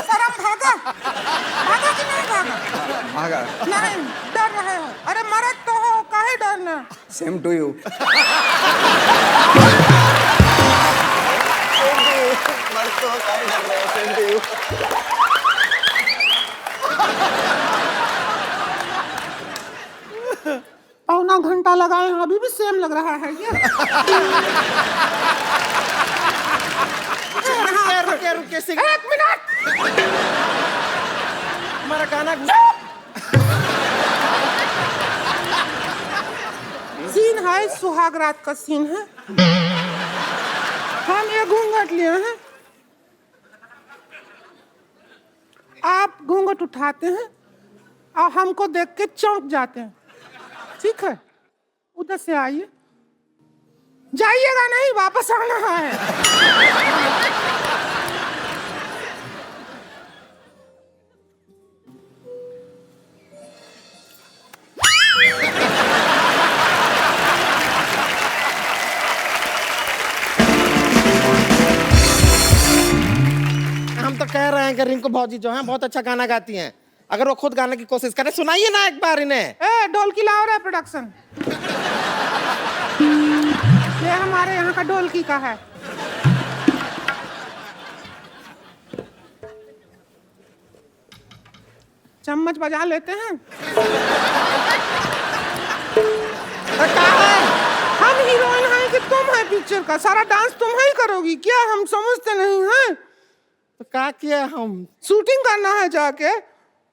Speaker 10: शर्म भागा? भागा कि नहीं भागा?
Speaker 5: भागा।
Speaker 10: नहीं, डर रहे हो। अरे मरद तो हो, काहे डरना?
Speaker 5: Same to you.
Speaker 10: पौना घंटा लगाए हैं, अभी भी सेम लग रहा है क्या?
Speaker 9: रुकिए रुकिए,
Speaker 10: 1 मिनट।
Speaker 9: हमारा गाना
Speaker 10: सीन है, सुहाग रात का सीन है। हम ये घूंघट लिए हैं, आप घूंघट उठाते हैं और हमको देख के चौंक जाते हैं, ठीक है? उधर से आइए, जाइएगा नहीं, वापस आना है।
Speaker 9: हम तो कह रहे हैं कि रिंकू भौजी जो हैं बहुत अच्छा गाना गाती हैं, अगर वो खुद गाने की कोशिश करें, सुनाइए ना एक बार इन्हें।
Speaker 10: ढोलकी लाओ रे प्रोडक्शन। ये हमारे यहाँ का ढोलकी का है। चम्मच बजा लेते हैं। हम हीरोइन हैं कि तुम है पिक्चर का? सारा डांस तुम ही करोगी क्या? हम समझते नहीं हैं।
Speaker 9: तो क्या किया हम?
Speaker 10: शूटिंग करना है जाके,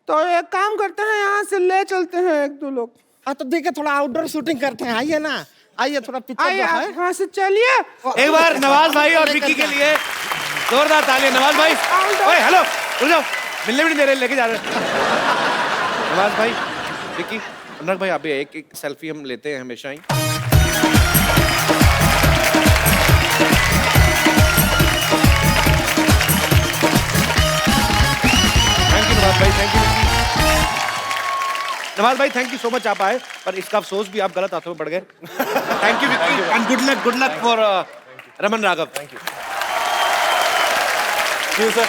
Speaker 10: तो एक काम करते हैं, यहाँ से ले चलते हैं 1-2 लोग।
Speaker 9: हाँ तो देखिए थोड़ा आउटडोर शूटिंग करते हैं, आइए ना। आइए थोड़ा पिक्चर
Speaker 10: आइए
Speaker 9: जो
Speaker 10: आप
Speaker 9: है
Speaker 10: यहाँ से चलिए।
Speaker 2: एक बार नवाज भाई और विक्की के लिए जोरदार तालियां। नवाज भाई, ओए हेलो, रुक जाओ, मिलने भी नहीं दे रहे, लेके जा रहे हैं। नवाज भाई, विक्की, अनुराग भाई, आप भी एक सेल्फी हम लेते हैं हमेशा ही। थैंक यू नवाज भाई, थैंक यू। नवाज भाई थैंक यू सो मच, आप आए, पर इसका अफसोस भी आप गलत हाथों में पड़ गए। Thank you Vicky and good luck for Raman Raghav. Thank you sir.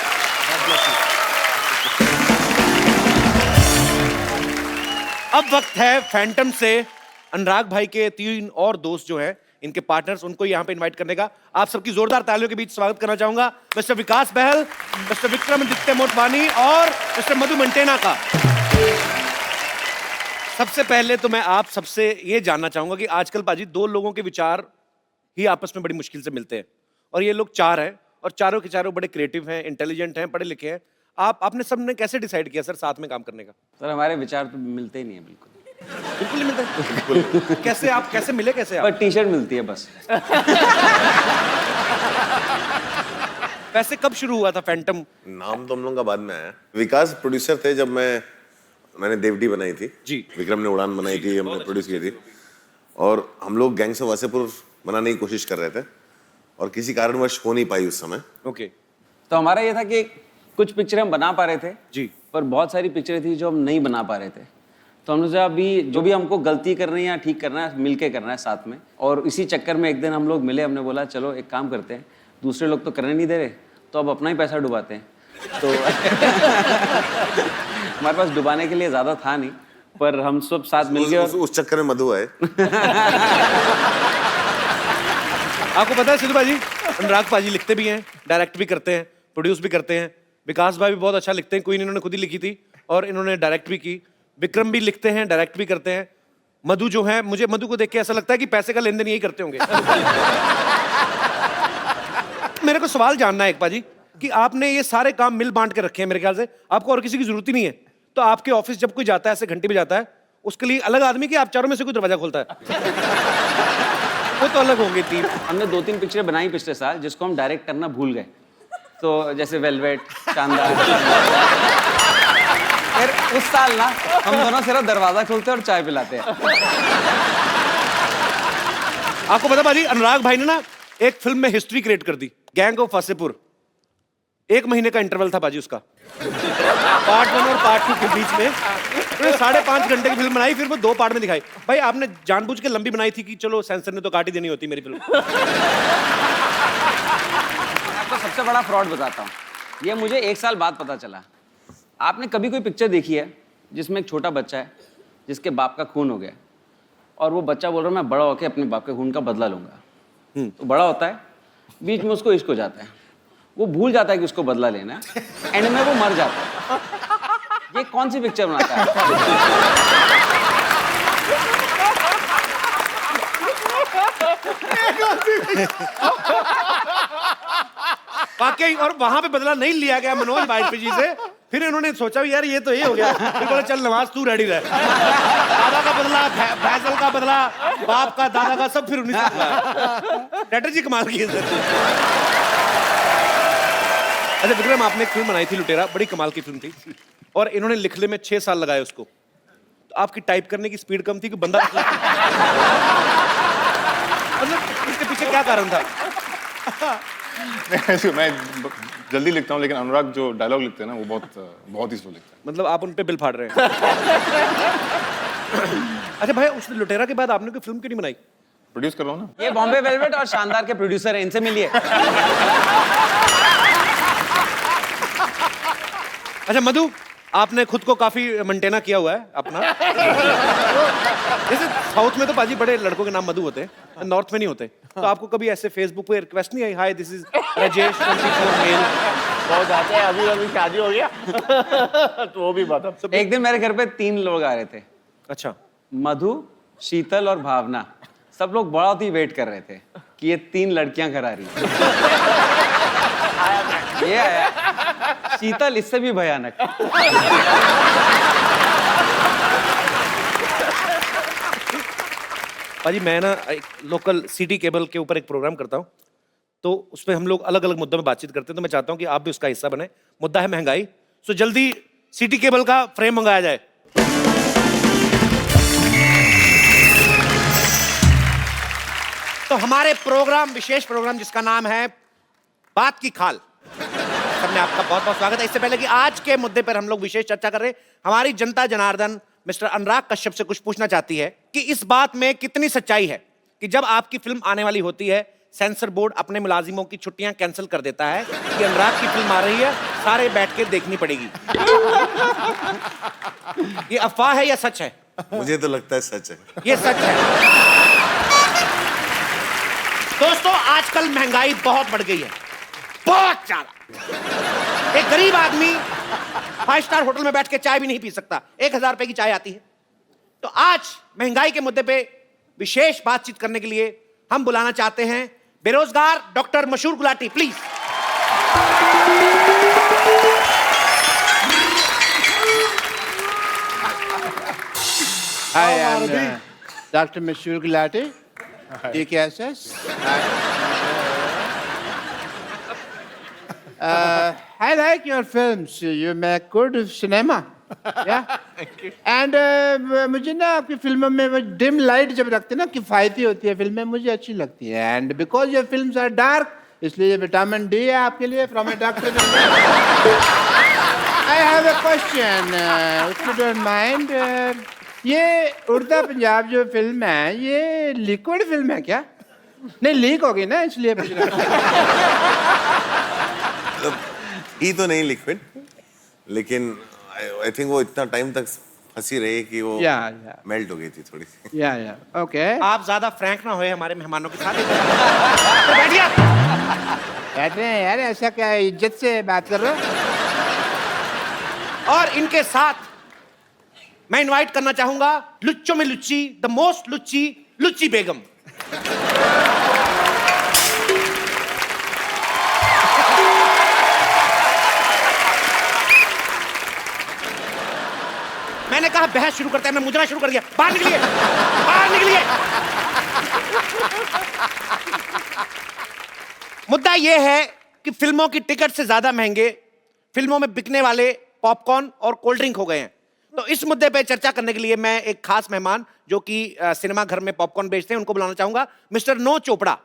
Speaker 2: अब वक्त है फैंटम से अनुराग भाई के 3 और दोस्त जो हैं, इनके पार्टनर्स, उनको यहाँ पे इनवाइट करने का आप सबकी जोरदार तालियों के बीच स्वागत करना चाहूंगा। मिस्टर विकास बहल, मिस्टर विक्रमादित्य मोटवानी और मिस्टर मधु मंटेना का। सबसे पहले तो मैं आप सबसे ये जानना चाहूंगा कि आजकल पाजी 2 लोगों के विचार ही आपस में बड़ी मुश्किल से मिलते हैं, और ये लोग 4 हैं, और चारों के चारों बड़े क्रिएटिव हैं, इंटेलिजेंट हैं, पढ़े लिखे हैं। आपने सबने कैसे डिसाइड किया सर साथ में काम करने का?
Speaker 5: सर हमारे विचार तो मिलते ही नहीं है बिल्कुल।
Speaker 2: बिल्कुल नहीं मिलते। कैसे आप कैसे मिले, कैसे आप?
Speaker 5: पर टी शर्ट मिलती है बस।
Speaker 2: वैसे कब शुरू हुआ था फैंटम?
Speaker 4: नाम तो हम लोगों का बाद में आया। विकास प्रोड्यूसर थे जब मैंने देवडी बनाई थी
Speaker 2: जी,
Speaker 4: विक्रम ने उड़ान बनाई थी, हमने प्रोड्यूस की थी, और हम लोग गैंग्स ऑफ वासेपुर बनाने की कोशिश कर रहे थे और किसी कारणवश हो नहीं पाई उस समय।
Speaker 2: ओके।
Speaker 5: तो हमारा ये था कि कुछ पिक्चर हम बना पा रहे थे
Speaker 2: जी,
Speaker 5: पर बहुत सारी पिक्चरें थी जो हम नहीं बना पा रहे थे। तो हमने सोचा अभी जो भी हमको गलती करनी है या ठीक करना है मिलके करना है साथ में। और इसी चक्कर में एक दिन हम लोग मिले, हमने बोला चलो एक काम करते हैं, दूसरे लोग तो करने नहीं दे रहे तो अब अपना ही पैसा डुबाते हैं। तो हमारे पास डुबाने के लिए ज्यादा था नहीं, पर हम सब साथ मिल गए।
Speaker 4: उस चक्कर में मधु आए।
Speaker 2: आपको पता है सिद्धू भाजी, अनुराग पाजी लिखते भी हैं, डायरेक्ट भी करते हैं, प्रोड्यूस भी करते हैं। विकास भाई भी बहुत अच्छा लिखते हैं, क्वीन इन्होंने खुद ही लिखी थी और इन्होंने डायरेक्ट भी की। विक्रम भी लिखते हैं, डायरेक्ट भी करते हैं। मधु जो है, मुझे मधु को देख के ऐसा लगता है कि पैसे का लेन देन यही करते होंगे। मेरे को सवाल जानना है एक पाजी कि आपने ये सारे काम मिल बांट के रखे हैं, मेरे ख्याल से आपको और किसी की जरूरत ही नहीं है। तो आपके ऑफिस जब कोई जाता है, ऐसे घंटे भी जाता है, उसके लिए अलग आदमी कि आप चारों में से कोई दरवाजा खोलता है? वो तो अलग होंगे टीम।
Speaker 5: हमने 2-3 पिक्चरें बनाई पिछले साल जिसको हम डायरेक्ट करना भूल गए। तो जैसे वेलवेट, शानदार। फिर उस साल ना हम दोनों सिर्फ दरवाजा खोलते और चाय पिलाते हैं।
Speaker 2: आपको पता भाजी, अनुराग भाई ने ना एक फिल्म में हिस्ट्री क्रिएट कर दी, गैंग ऑफ वासेपुर। 1 महीने का इंटरवल था बाजी उसका, पार्ट 1 और पार्ट 2 के बीच में। उन्होंने 5.5 घंटे की फिल्म बनाई, फिर वो 2 पार्ट में दिखाई। भाई आपने जानबूझ के लंबी बनाई थी कि चलो सेंसर ने तो काट ही देनी होती मेरी फिल्म?
Speaker 5: आपको सबसे बड़ा फ्रॉड बताता हूँ, ये मुझे 1 साल बाद पता चला। आपने कभी कोई पिक्चर देखी है जिसमें एक छोटा बच्चा है जिसके बाप का खून हो गया और वो बच्चा बोल रहा है मैं बड़ा होकर अपने बाप के खून का बदला लूंगा। तो बड़ा होता है, बीच में उसको इश्क हो जाता है, वो भूल जाता है कि उसको बदला लेना है, एंड में वो मर जाता है। ये कौन सी पिक्चर बनाता है?
Speaker 2: वाकई, और वहां पे बदला नहीं लिया गया मनोज वाजपेयी जी से। फिर इन्होंने सोचा यार ये तो ये हो गया, फिर बोले चल नवाज तू रेडी रह। दादा का बदला, फैसल का बदला, बाप का, दादा का, सब फिर 19 स्ट्रेटजी कमाल की है। अच्छा विक्रम, आपने एक फिल्म बनाई थी लुटेरा, बड़ी कमाल की फिल्म थी, और इन्होंने लिखने में 6 साल लगाए उसको। तो आपकी टाइप करने की स्पीड कम थी कि बंदा मतलब इसके पीछे क्या कारण था?
Speaker 12: मैं जल्दी लिखता हूँ, लेकिन अनुराग जो डायलॉग लिखते हैं ना वो बहुत ही स्लो लिखते हैं।
Speaker 2: मतलब आप उन पे बिल फाड़ रहे हैं। अच्छा भाई, उस लुटेरा के बाद आपने कोई फिल्म क्यों नहीं बनाई?
Speaker 12: प्रोड्यूस कर रहा हूँ ना।
Speaker 5: ये बॉम्बे वेलवेट और शानदार के प्रोड्यूसर हैं, इनसे मिलिए।
Speaker 2: अच्छा मधु, आपने खुद को काफी मेंटेना किया हुआ है अपना। जैसे साउथ में तो पाजी बड़े लड़कों के नाम मधु होते हैं, नॉर्थ में नहीं होते। तो आपको कभी ऐसे फेसबुक पे रिक्वेस्ट नहीं आई, hi this is Rajesh 24 male?
Speaker 6: बहुत आते हैं, अभी शादी हो गया। तो वो भी बात।
Speaker 5: एक दिन मेरे घर पे 3 लोग आ रहे थे।
Speaker 2: अच्छा।
Speaker 5: मधु, शीतल और भावना। सब लोग बहुत ही वेट कर रहे थे कि ये 3 लड़कियां घर आ रही हैं। ये आया शीतल, इससे भी भयानक।
Speaker 2: भाजी मैं ना एक लोकल सिटी केबल के ऊपर एक प्रोग्राम करता हूँ, तो उसमें हम लोग अलग अलग मुद्दों में बातचीत करते हैं, तो मैं चाहता हूँ कि आप भी उसका हिस्सा बने। मुद्दा है महंगाई, सो जल्दी सिटी केबल का फ्रेम मंगाया जाए। तो हमारे प्रोग्राम, विशेष प्रोग्राम जिसका नाम है बात की खाल, सबने आपका बहुत बहुत स्वागत है। इससे पहले कि आज के मुद्दे पर हम लोग विशेष चर्चा कर रहे हैं, हमारी जनता जनार्दन मिस्टर अनुराग कश्यप से कुछ पूछना चाहती है कि इस बात में कितनी सच्चाई है कि जब आपकी फिल्म आने वाली होती है, सेंसर बोर्ड अपने मुलाजिमों की छुट्टियां कैंसिल कर देता है कि अनुराग की फिल्म आ रही है, सारे बैठ के देखनी पड़ेगी। ये अफवाह है या सच है?
Speaker 4: मुझे तो लगता है सच है।
Speaker 2: ये सच है। दोस्तों, आजकल महंगाई बहुत बढ़ गई है, बहुत ज्यादा। एक गरीब आदमी 5 स्टार होटल में बैठ के चाय भी नहीं पी सकता, 1000 रुपए की चाय आती है। तो आज महंगाई के मुद्दे पे विशेष बातचीत करने के लिए हम बुलाना चाहते हैं बेरोजगार डॉक्टर मशहूर Gulati, please.
Speaker 11: Hi, I'm Dr. Mashur Gulati. DKSS. I like your films. You make good cinema. Yeah. And मुझे ना आपकी फिल्मों में वो डिम लाइट जब रखते हैं ना, किफ़ायती होती है फिल्में, मुझे अच्छी लगती है। And because your films are dark, इसलिए विटामिन डी है आपके लिए from a doctor. I have a question, if you don't mind. ये उड़ता पंजाब जो फिल्म है, ये लिक्विड फिल्म है क्या? नहीं, लीक हो गई ना, इसलिए पूछ रहा हूं।
Speaker 4: ही तो नहीं लिक्विड, लेकिन आई थिंक वो इतना टाइम तक फंसी रही कि वो मेल्ट हो गई थी थोड़ी सी।
Speaker 11: या ओके।
Speaker 2: आप ज्यादा फ्रैंक ना होए हमारे मेहमानों के साथ। तो बैठिए।
Speaker 11: बैठ रहे हैं यार, ऐसा क्या इज्जत से बात कर रहे हो?
Speaker 2: और इनके साथ मैं इनवाइट करना चाहूंगा लुच्चों में लुच्ची, द मोस्ट लुच्ची, लुच्ची बेगम। मैंने कहा बहस शुरू करते हैं, मैं मुजरा शुरू कर दिया। बाहर निकलिए, बाहर निकलिए। मुद्दा यह है कि फिल्मों की टिकट से ज्यादा महंगे फिल्मों में बिकने वाले पॉपकॉर्न और कोल्ड ड्रिंक हो गए हैं। तो इस मुद्दे पे चर्चा करने के लिए मैं एक खास मेहमान जो कि सिनेमा घर में पॉपकॉर्न बेचते हैं, उनको बुलाना चाहूंगा, मिस्टर नो चोपड़ा।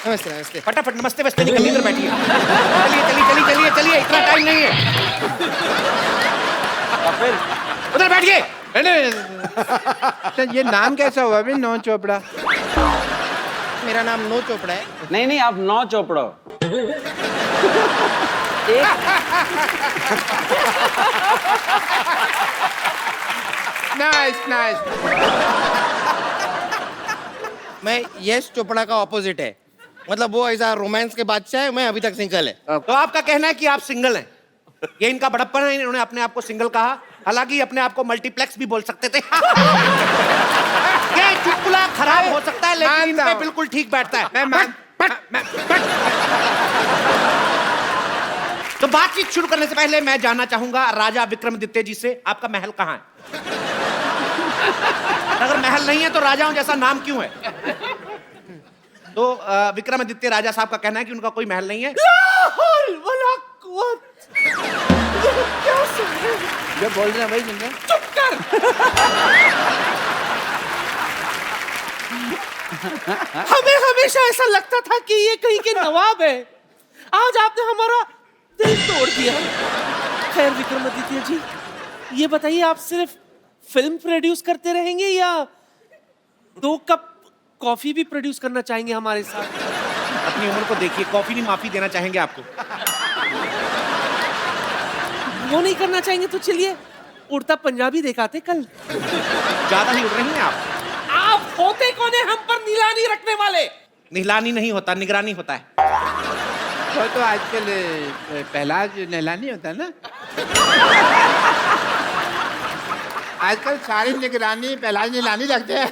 Speaker 9: नमस्ते नमस्ते।
Speaker 2: फटाफट नमस्ते वस्ते नहीं करनी, इधर बैठिए। चलिए चलिए चलिए चलिए चलिए, इतना टाइम नहीं है। उधर बैठिए।
Speaker 11: तो ये नाम कैसा हुआ अभी, नो चोपड़ा?
Speaker 9: मेरा नाम नो चोपड़ा है।
Speaker 5: नहीं नहीं, आप 9 चोपड़ा हो।
Speaker 11: Nice nice.
Speaker 9: मैं यश चोपड़ा का ऑपोजिट है, मतलब वो ऐसा रोमांस के बादशाह है, मैं अभी तक सिंगल है।
Speaker 2: तो आपका कहना है कि आप सिंगल हैं, ये इनका बड़प्पन है, इन्होंने अपने आप को सिंगल कहा, हालांकि अपने आप को मल्टीप्लेक्स भी बोल सकते थे। ये चुटकुला खराब हो सकता है, लेकिन इन पे बिल्कुल ठीक बैठता है। तो बातचीत शुरू करने से पहले मैं जानना चाहूंगा राजा विक्रमादित्य जी से, आपका महल कहाँ है? अगर महल नहीं है तो राजाओं जैसा नाम क्यों है? तो विक्रमादित्य राजा साहब का कहना है कि उनका कोई महल नहीं है।
Speaker 11: जो बोल रहे हैं भाई, सुन रहे?
Speaker 2: चुप कर।
Speaker 13: हमें हमेशा ऐसा लगता था कि ये कहीं के नवाब है, आज आपने हमारा दिल तोड़ दिया। खैर विक्रमादित्य जी, ये बताइए, आप सिर्फ फिल्म प्रोड्यूस करते रहेंगे या 2 कप कॉफी भी प्रोड्यूस करना चाहेंगे हमारे साथ?
Speaker 2: अपनी उम्र को देखिए, कॉफी नहीं माफी देना चाहेंगे आपको।
Speaker 13: वो नहीं करना चाहेंगे तो चलिए उड़ता पंजाबी दिखाते कल।
Speaker 2: ज्यादा ही उड़ रही हैं
Speaker 13: आप होते कौन है हम पर निगरानी रखने वाले?
Speaker 2: निगरानी नहीं होता, निगरानी होता है।
Speaker 11: तो आजकल पहला नहलानी होता है ना, आजकल सारी निगरानी पहला नहलानी लगते हैं।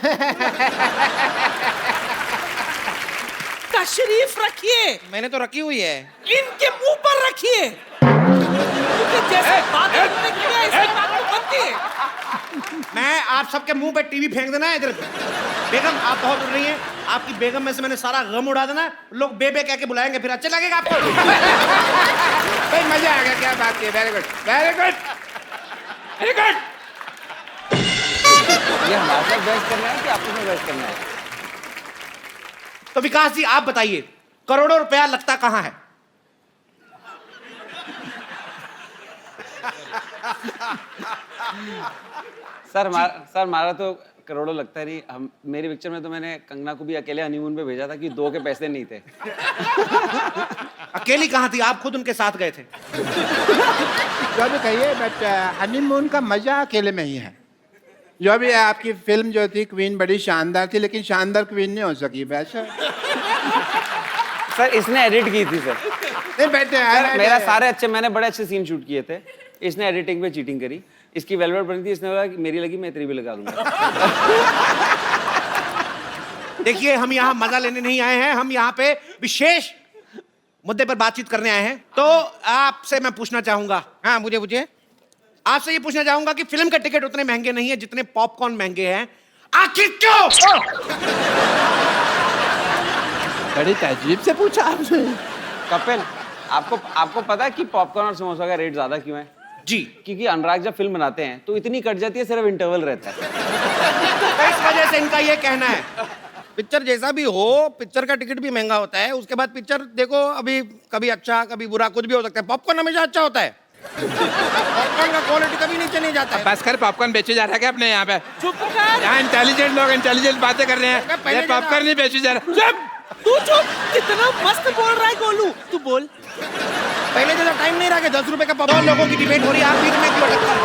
Speaker 13: तशरीफ रखिए।
Speaker 9: मैंने तो रखी हुई है।
Speaker 13: इनके मुंह पर रखिए। जैसे बात
Speaker 2: मैं आप सबके मुंह पे टीवी फेंक देना है इधर। बेगम आप बहुत उड़ रही हैं, आपकी बेगम में से मैंने सारा गम उड़ा देना। लोग बेबे कह के बुलाएंगे, फिर अच्छा लगेगा आपको।
Speaker 11: भाई मजा आ गया, क्या बात है, very good very good very good.
Speaker 5: ये हमारे साथ बहस करना है कि आपस में बहस करना है?
Speaker 2: तो विकास जी आप बताइए, करोड़ों रुपया लगता कहां है?
Speaker 5: सर हमारा तो करोड़ों लगता नहीं। हम मेरी पिक्चर में तो मैंने कंगना को भी अकेले हनीमून पे भेजा था कि 2 के पैसे नहीं थे।
Speaker 2: अकेली कहां थी? आप खुद उनके साथ गए थे।
Speaker 11: जो भी कहिए, बट हनीमून का मजा अकेले में ही है। जो भी है, आपकी फिल्म जो थी क्वीन बड़ी शानदार थी, लेकिन शानदार क्वीन नहीं हो सकी वैसे।
Speaker 5: सर इसने एडिट की थी सर।
Speaker 11: नहीं बेटे,
Speaker 5: मेरा सारे अच्छे, मैंने बड़े अच्छे सीन शूट किए थे, इसने एडिटिंग पे चीटिंग करी। इसकी वेलवेट बनी थी, इसने बोला कि मेरी लगी मैं तेरी भी लगा दूंगा।
Speaker 2: देखिए हम यहाँ मजा लेने नहीं आए हैं, हम यहाँ पे विशेष मुद्दे पर बातचीत करने आए हैं। तो आपसे मैं पूछना चाहूंगा,
Speaker 9: हाँ मुझे
Speaker 2: आपसे ये पूछना चाहूंगा कि फिल्म के टिकट उतने महंगे नहीं है जितने पॉपकॉर्न महंगे हैं, आखिर क्यों?
Speaker 11: बड़ी तहजीब से पूछा आपने।
Speaker 5: कपिल, आपको पता है कि पॉपकॉर्न और समोसा का रेट ज्यादा क्यों है?
Speaker 2: जी,
Speaker 5: क्योंकि अनुराग जब फिल्म बनाते हैं तो इतनी कट जाती है, सिर्फ इंटरवल रहता है।
Speaker 2: इस वजह से इनका ये कहना है।
Speaker 9: पिक्चर जैसा भी हो, पिक्चर का टिकट भी महंगा होता है। उसके बाद पिक्चर देखो, अभी कभी अच्छा कभी बुरा कुछ भी हो सकता है। पॉपकॉर्न हमेशा अच्छा होता है। पॉपकॉर्न का क्वालिटी कभी नीचे नहीं जाता है।
Speaker 11: बस कर, पॉपकॉर्न बेचे जा रहा है क्या अपने यहाँ पे?
Speaker 13: चुप कर।
Speaker 11: यहाँ इंटेलिजेंट लोग इंटेलिजेंट बातें कर रहे हैं, ये पॉपकॉर्न नहीं बेचे जा रहा। चुप
Speaker 13: तू चुप। कितना मस्त बोल रहा है गोलू, तू बोल।
Speaker 9: पहले जैसा टाइम नहीं रहा कि 10 रुपए का
Speaker 2: दो
Speaker 9: पॉपकॉर्न।
Speaker 2: लोगों की डिबेट हो रही है, आप बीच में क्यों अटकते हैं?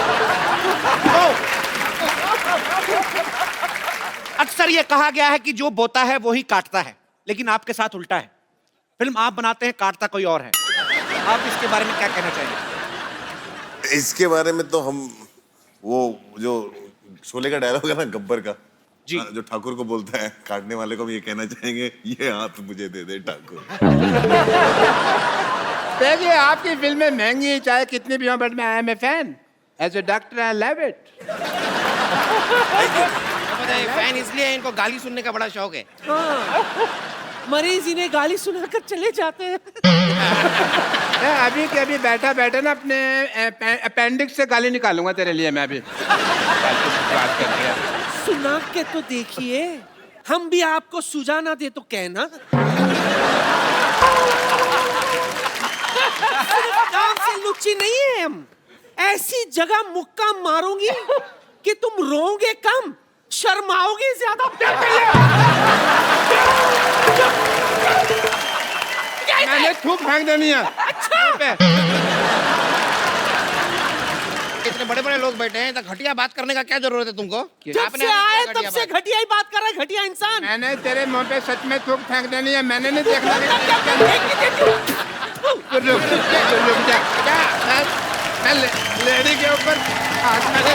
Speaker 2: अक्सर ये कहा गया है कि जो बोता है वो ही काटता है, लेकिन आपके साथ उल्टा है। फिल्म आप बनाते हैं, काटता कोई और है। आप इसके बारे में क्या कहना चाहेंगे?
Speaker 4: इसके बारे में तो हम वो जो शोले का डायलॉग है ना गब्बर का
Speaker 2: जी,
Speaker 4: जो ठाकुर को बोलता है, काटने वाले को हम ये कहना चाहेंगे, ये हाथ मुझे दे दे ठाकुर।
Speaker 11: देखिए, आपकी फिल्में महंगी चाहे कितनी भी हो, बट मैं I am a fan. As a doctor I love it.
Speaker 9: Fan इसलिए इनको गाली सुनने का बड़ा शौक है।
Speaker 13: मरीज इन्हें गाली सुनाकर चले जाते हैं।
Speaker 11: अभी के अभी बैठा बैठा ना अपने अपेंडिक्स से गाली निकालूंगा तेरे लिए मैं अभी। बात कर रही है।
Speaker 13: सुना के तो देखिए, हम भी आपको सुझा ना दे तो कहना। काम से लुच्ची नहीं है हम। ऐसी जगह मुक्का मारूंगी कि तुम रोओगे कम, शर्माओगे ज्यादा।
Speaker 11: मैंने थूक फेंक देनी है।
Speaker 13: अच्छा।
Speaker 9: इतने बड़े बड़े लोग बैठे हैं, तो घटिया बात करने का क्या जरूरत है तुमको?
Speaker 13: जब से आए तब से घटिया ही बात कर रहा है, घटिया इंसान।
Speaker 11: मैंने तेरे मुंह पे सच में थूक फेंक देनी है, मैंने नहीं देखना। रुक जा, मैं लेडी के ऊपर मैंने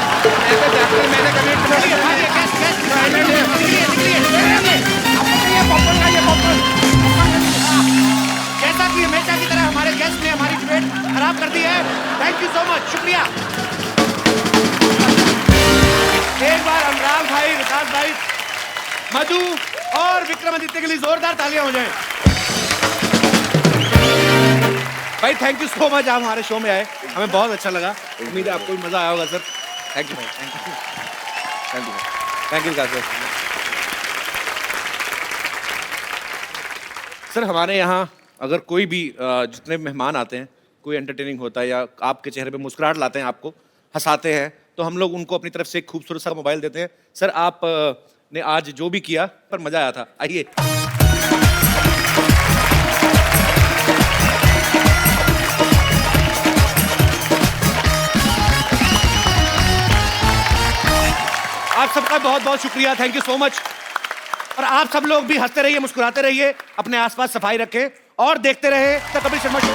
Speaker 2: जैसा कि हमेशा की तरह हमारे गेस्ट ने हमारी डिबेट खराब कर दी है। थैंक यू सो मच, शुक्रिया। एक बार अनुराग भाई, विकास भाई, मधु और विक्रमादित्य के लिए जोरदार तालियां हो जाएं। भाई थैंक यू सो मच, आप हमारे शो में आए, हमें बहुत अच्छा लगा। उम्मीद है आपको भी मजा आया होगा सर। थैंक यू भाई, thank you, thank you, thank you Vikas sir. Sir हमारे यहाँ अगर कोई भी जितने मेहमान आते हैं, कोई एंटरटेनिंग होता है या आपके चेहरे पे मुस्कुराहट लाते हैं, आपको हंसाते हैं, तो हम लोग उनको अपनी तरफ से एक खूबसूरत सा मोबाइल देते हैं। सर आप ने आज जो भी किया पर मजा आया था, आइए। आप सबका बहुत बहुत शुक्रिया, थैंक यू सो मच। और आप सब लोग भी हंसते रहिए, मुस्कुराते रहिए, अपने आसपास सफाई रखें और देखते रहे the Kapil Sharma show.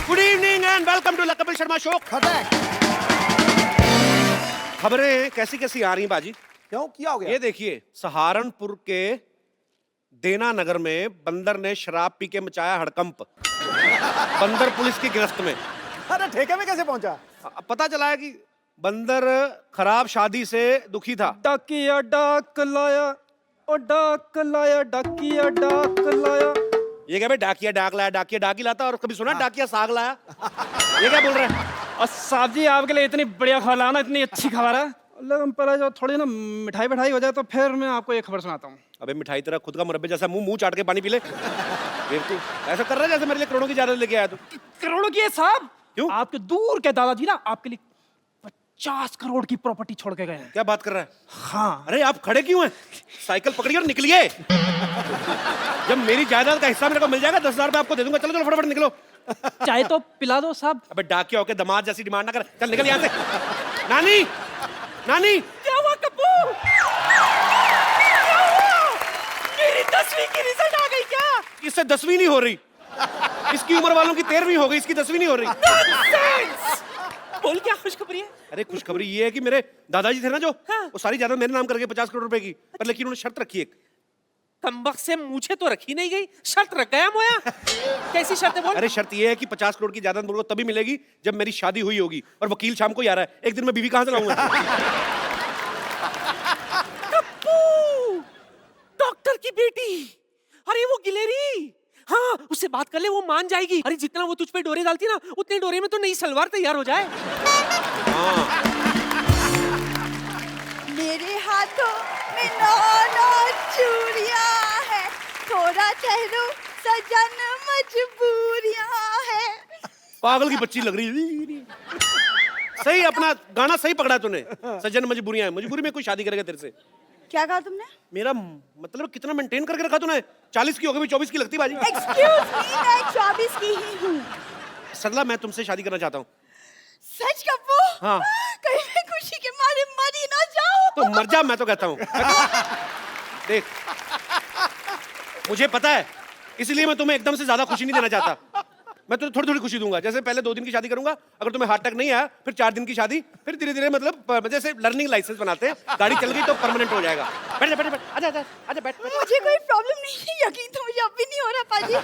Speaker 2: Good evening and welcome to the Kapil Sharma show. खबरें कैसी कैसी आ रही हैं बाजी?
Speaker 1: क्यों किया हो गया?
Speaker 2: ये देखिए, सहारनपुर के देना नगर में बंदर ने शराब पी के मचाया हड़कंप। बंदर पुलिस की गिरफ्त में।
Speaker 1: अरे ठेके में कैसे पहुंचा?
Speaker 2: पता चला है कि बंदर खराब शादी से दुखी था।
Speaker 14: डाकिया डाक लाया, ओ डाक लाया, डाकिया डाक लाया।
Speaker 2: ये क्या भाई, डाकिया डाक लाया, डाकिया डाक ही लाता, और कभी सुना डाकिया साग लाया? ये क्या बोल रहे हैं?
Speaker 14: और साहब जी आपके लिए इतनी बढ़िया खबर लाना, इतनी अच्छी खबर है, लेकिन पहले जो थोड़ी ना मिठाई बिठाई हो जाए तो फिर मैं आपको एक खबर सुनाता हूँ।
Speaker 2: अबे मिठाई तेरा खुद का मुरब्बे जैसा, मुंह चाट के पानी पी ले। तू ऐसा कर रहा है जैसे मेरे लिए करोड़ों की जायदाद लेके आया तू।
Speaker 14: करोड़ों की है साहब?
Speaker 2: क्यों?
Speaker 14: आपके दूर के दादाजी ना आपके लिए 50 करोड़ की प्रॉपर्टी छोड़ के गए हैं।
Speaker 2: क्या बात कर रहा है?
Speaker 14: हाँ।
Speaker 2: अरे आप खड़े क्यों हैं? साइकिल पकड़िए और निकलिए। जब मेरी जायदाद का हिस्सा मेरे को मिल जाएगा 10,000 रुपए आपको दे दूंगा। चलो चलो फटाफट निकलो।
Speaker 14: चाहे तो पिला दो साहब।
Speaker 2: अबे डाकिया होके दामाद जैसी डिमांड ना कर, चल निकल यहाँ से। नानी, नानी।
Speaker 14: क्या हुआ कप्पू? क्या हुआ? मेरी 10वीं की रिजल्ट आ गई क्या?
Speaker 2: इससे 10वीं नहीं हो रही, इसकी उम्र वालों की 13वीं हो गई, इसकी 10वीं नहीं हो रही।
Speaker 14: बोल क्या खुशखबरी है?
Speaker 2: अरे खुशखबरी ये है कि मेरे दादाजी थे ना जो, वो सारी जायदाद मेरे नाम करके 50 करोड़ रुपए की, पर लेकिन उन्होंने शर्त रखी एक।
Speaker 14: कमबख्त से मुझे तो रखी नहीं गई, शर्त रख गया मोया। कैसी शर्त है बोल?
Speaker 2: अरे शर्त ये है कि 50 करोड़ की जायदाद मुझको तभी मिलेगी जब मेरी शादी हुई होगी, और वकील शाम को ही आ रहा है। एक दिन मैं बीवी कहां से लाऊंगा?
Speaker 14: कप्पू, डॉक्टर की बेटी, अरे वो गिलेरी, हाँ उससे बात कर ले, वो मान जाएगी। अरे जितना वो तुझ पे डोरे डालती ना, उतने डोरे में तो नई सलवार तैयार हो जाए।
Speaker 15: मेरे हाथों में 9 चूड़ियां है, थोड़ा ठहरो सजन मजबूरियां है।
Speaker 2: पागल की बच्ची लग रही है। सही अपना गाना सही पकड़ा तूने। सजन मजबूरियां, मजबूरी में कोई शादी करेगा तेरे से?
Speaker 15: क्या कहा तुमने?
Speaker 2: मेरा मतलब कितना मेंटेन करके रखा तूने? 40 की हो गई, 24 की लगती बाजी।
Speaker 15: एक्सक्यूज मी, मैं 24 की ही हूँ।
Speaker 2: सरला मैं तुमसे शादी करना चाहता हूँ।
Speaker 15: सच कप्पू?
Speaker 2: हाँ।
Speaker 15: कहीं मैं खुशी के मारे मर ही ना जाऊं।
Speaker 2: तो मर जा, मैं तो कहता हूँ। देख, मुझे पता है, इसलिए मैं तुम्हें एकदम से ज्यादा खुशी नहीं देना चाहता। मैं तुम्हें थोड़ी थोड़ी खुशी दूंगा। जैसे पहले 2 दिन की शादी करूंगा, अगर तुम्हें हार्ट अटैक नहीं आया, फिर 4 दिन की शादी, फिर धीरे धीरे मतलब जैसे लर्निंग लाइसेंस बनाते हैं, गाड़ी चल गई तो परमानेंट हो जाएगा। बैठ जा, बैठ जा, आजा आजा आजा, बैठ।
Speaker 15: मुझे कोई प्रॉब्लम नहीं है, यकीन तो मुझे अब भी नहीं हो रहा पाजी।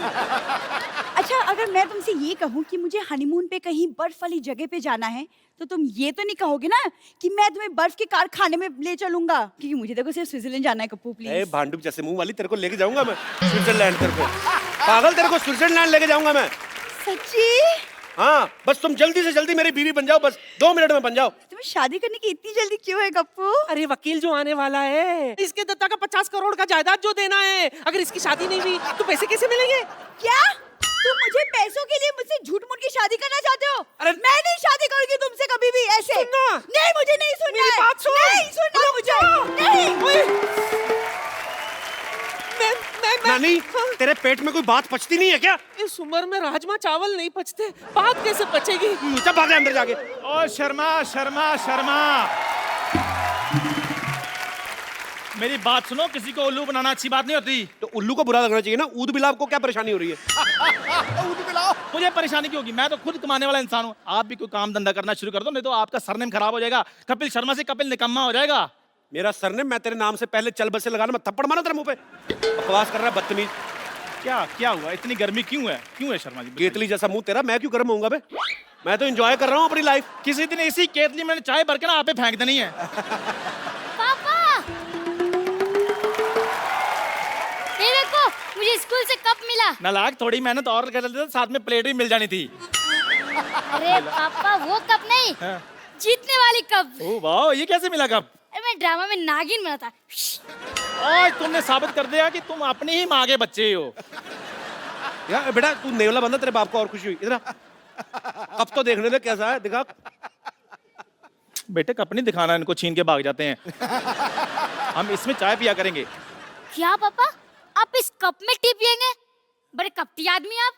Speaker 15: अच्छा, अगर मैं तुमसे ये कहूँ कि मुझे हनीमून पे कहीं बर्फ वाली जगह पे जाना है, तो तुम ये तो नहीं कहोगे ना कि मैं तुम्हें बर्फ के कारखाने में ले चलूंगा? क्योंकि मुझे देखो सिर्फ स्विट्जरलैंड जाना है कप्पू, प्लीज।
Speaker 2: भांडुप जैसे मुंह वाली, तेरे को लेके जाऊंगा मैं स्विट्जरलैंड। तेरे को पागल, तेरे को स्विट्जरलैंड लेके जाऊंगा मैं।
Speaker 15: सच्ची?
Speaker 2: हाँ, बस तुम जल्दी से जल्दी मेरी बीवी बन जाओ, बस 2 मिनट में बन जाओ।
Speaker 15: तुम्हें शादी करने की इतनी जल्दी क्यों है कप्पू?
Speaker 14: अरे वकील जो आने वाला है, इसके दत्ता का 50 करोड़ का जायदाद जो देना है, अगर इसकी शादी नहीं हुई तो पैसे कैसे मिलेंगे?
Speaker 15: क्या तुम मुझे पैसों के लिए मुझसे झूठ मूठ की शादी करना चाहते हो? अरे मैं नहीं शादी करूंगी तुमसे कभी भी ऐसे।
Speaker 14: सुनना।
Speaker 15: नहीं, मुझे नहीं सुनना है।
Speaker 14: बात सुन।
Speaker 15: नहीं सुनना मुझे। नहीं।
Speaker 2: नानी, तेरे पेट में कोई बात पचती नहीं है क्या?
Speaker 14: इस उम्र में राजमा चावल नहीं पचते, बात कैसे पचेगी?
Speaker 2: चल भाग अंदर जाके।
Speaker 16: ओ शर्मा शर्मा शर्मा, मेरी बात सुनो, किसी को उल्लू बनाना अच्छी बात नहीं होती।
Speaker 2: तो उल्लू को बुरा लगना चाहिए ना। ऊद बिलाव को क्या परेशानी हो रही है?
Speaker 16: ऊद बिलाव मुझे परेशानी क्यों होगी? मैं तो खुद कमाने वाला इंसान हूँ। आप भी कोई काम धंधा करना शुरू कर दो, नहीं तो आपका सरनेम खराब हो जाएगा। कपिल शर्मा से कपिल निकम्मा हो जाएगा।
Speaker 2: मेरा सरनेम, मैं तेरे नाम से पहले चल बसे लगाना, मैं थप्पड़ मारा तेरे मुंह पे। बकवास कर रहा है बदतमीज।
Speaker 16: क्या हुआ? इतनी गर्मी क्यों है शर्मा जी?
Speaker 2: केतली जैसा मुंह तेरा, मैं क्यों गर्म होऊंगा बे? मैं तो एंजॉय कर रहा हूँ अपनी लाइफ।
Speaker 16: किसी दिन इसी केतली में चाय भर के ना आप पे फेंक देनी है।
Speaker 17: पापा, ये देखो मुझे स्कूल से कप मिला।
Speaker 16: नालायक, थोड़ी मेहनत और कर लेते तो साथ में प्लेट भी मिल जानी थी।
Speaker 17: अरे पापा, वो कप नहीं, जीतने वाली कप।
Speaker 16: ओह वाह, ये कैसे मिला कप?
Speaker 17: मैं ड्रामा में नागिन बना था।
Speaker 16: आज तुमने साबित कर दिया कि तुम अपनी ही माँ के बच्चे हो।
Speaker 2: यार बेटा, तू नेवला बंदा, तेरे बाप को और खुशी हुई। इधर कब तो देखने दे कैसा है, दिखा।
Speaker 16: बेटे कप नहीं दिखाना, इनको छीन के भाग जाते हैं। हम इसमें चाय पिया करेंगे।
Speaker 17: क्या पापा, आप इस कप में टी पिएंगे? बड़े कपटी आदमी आप।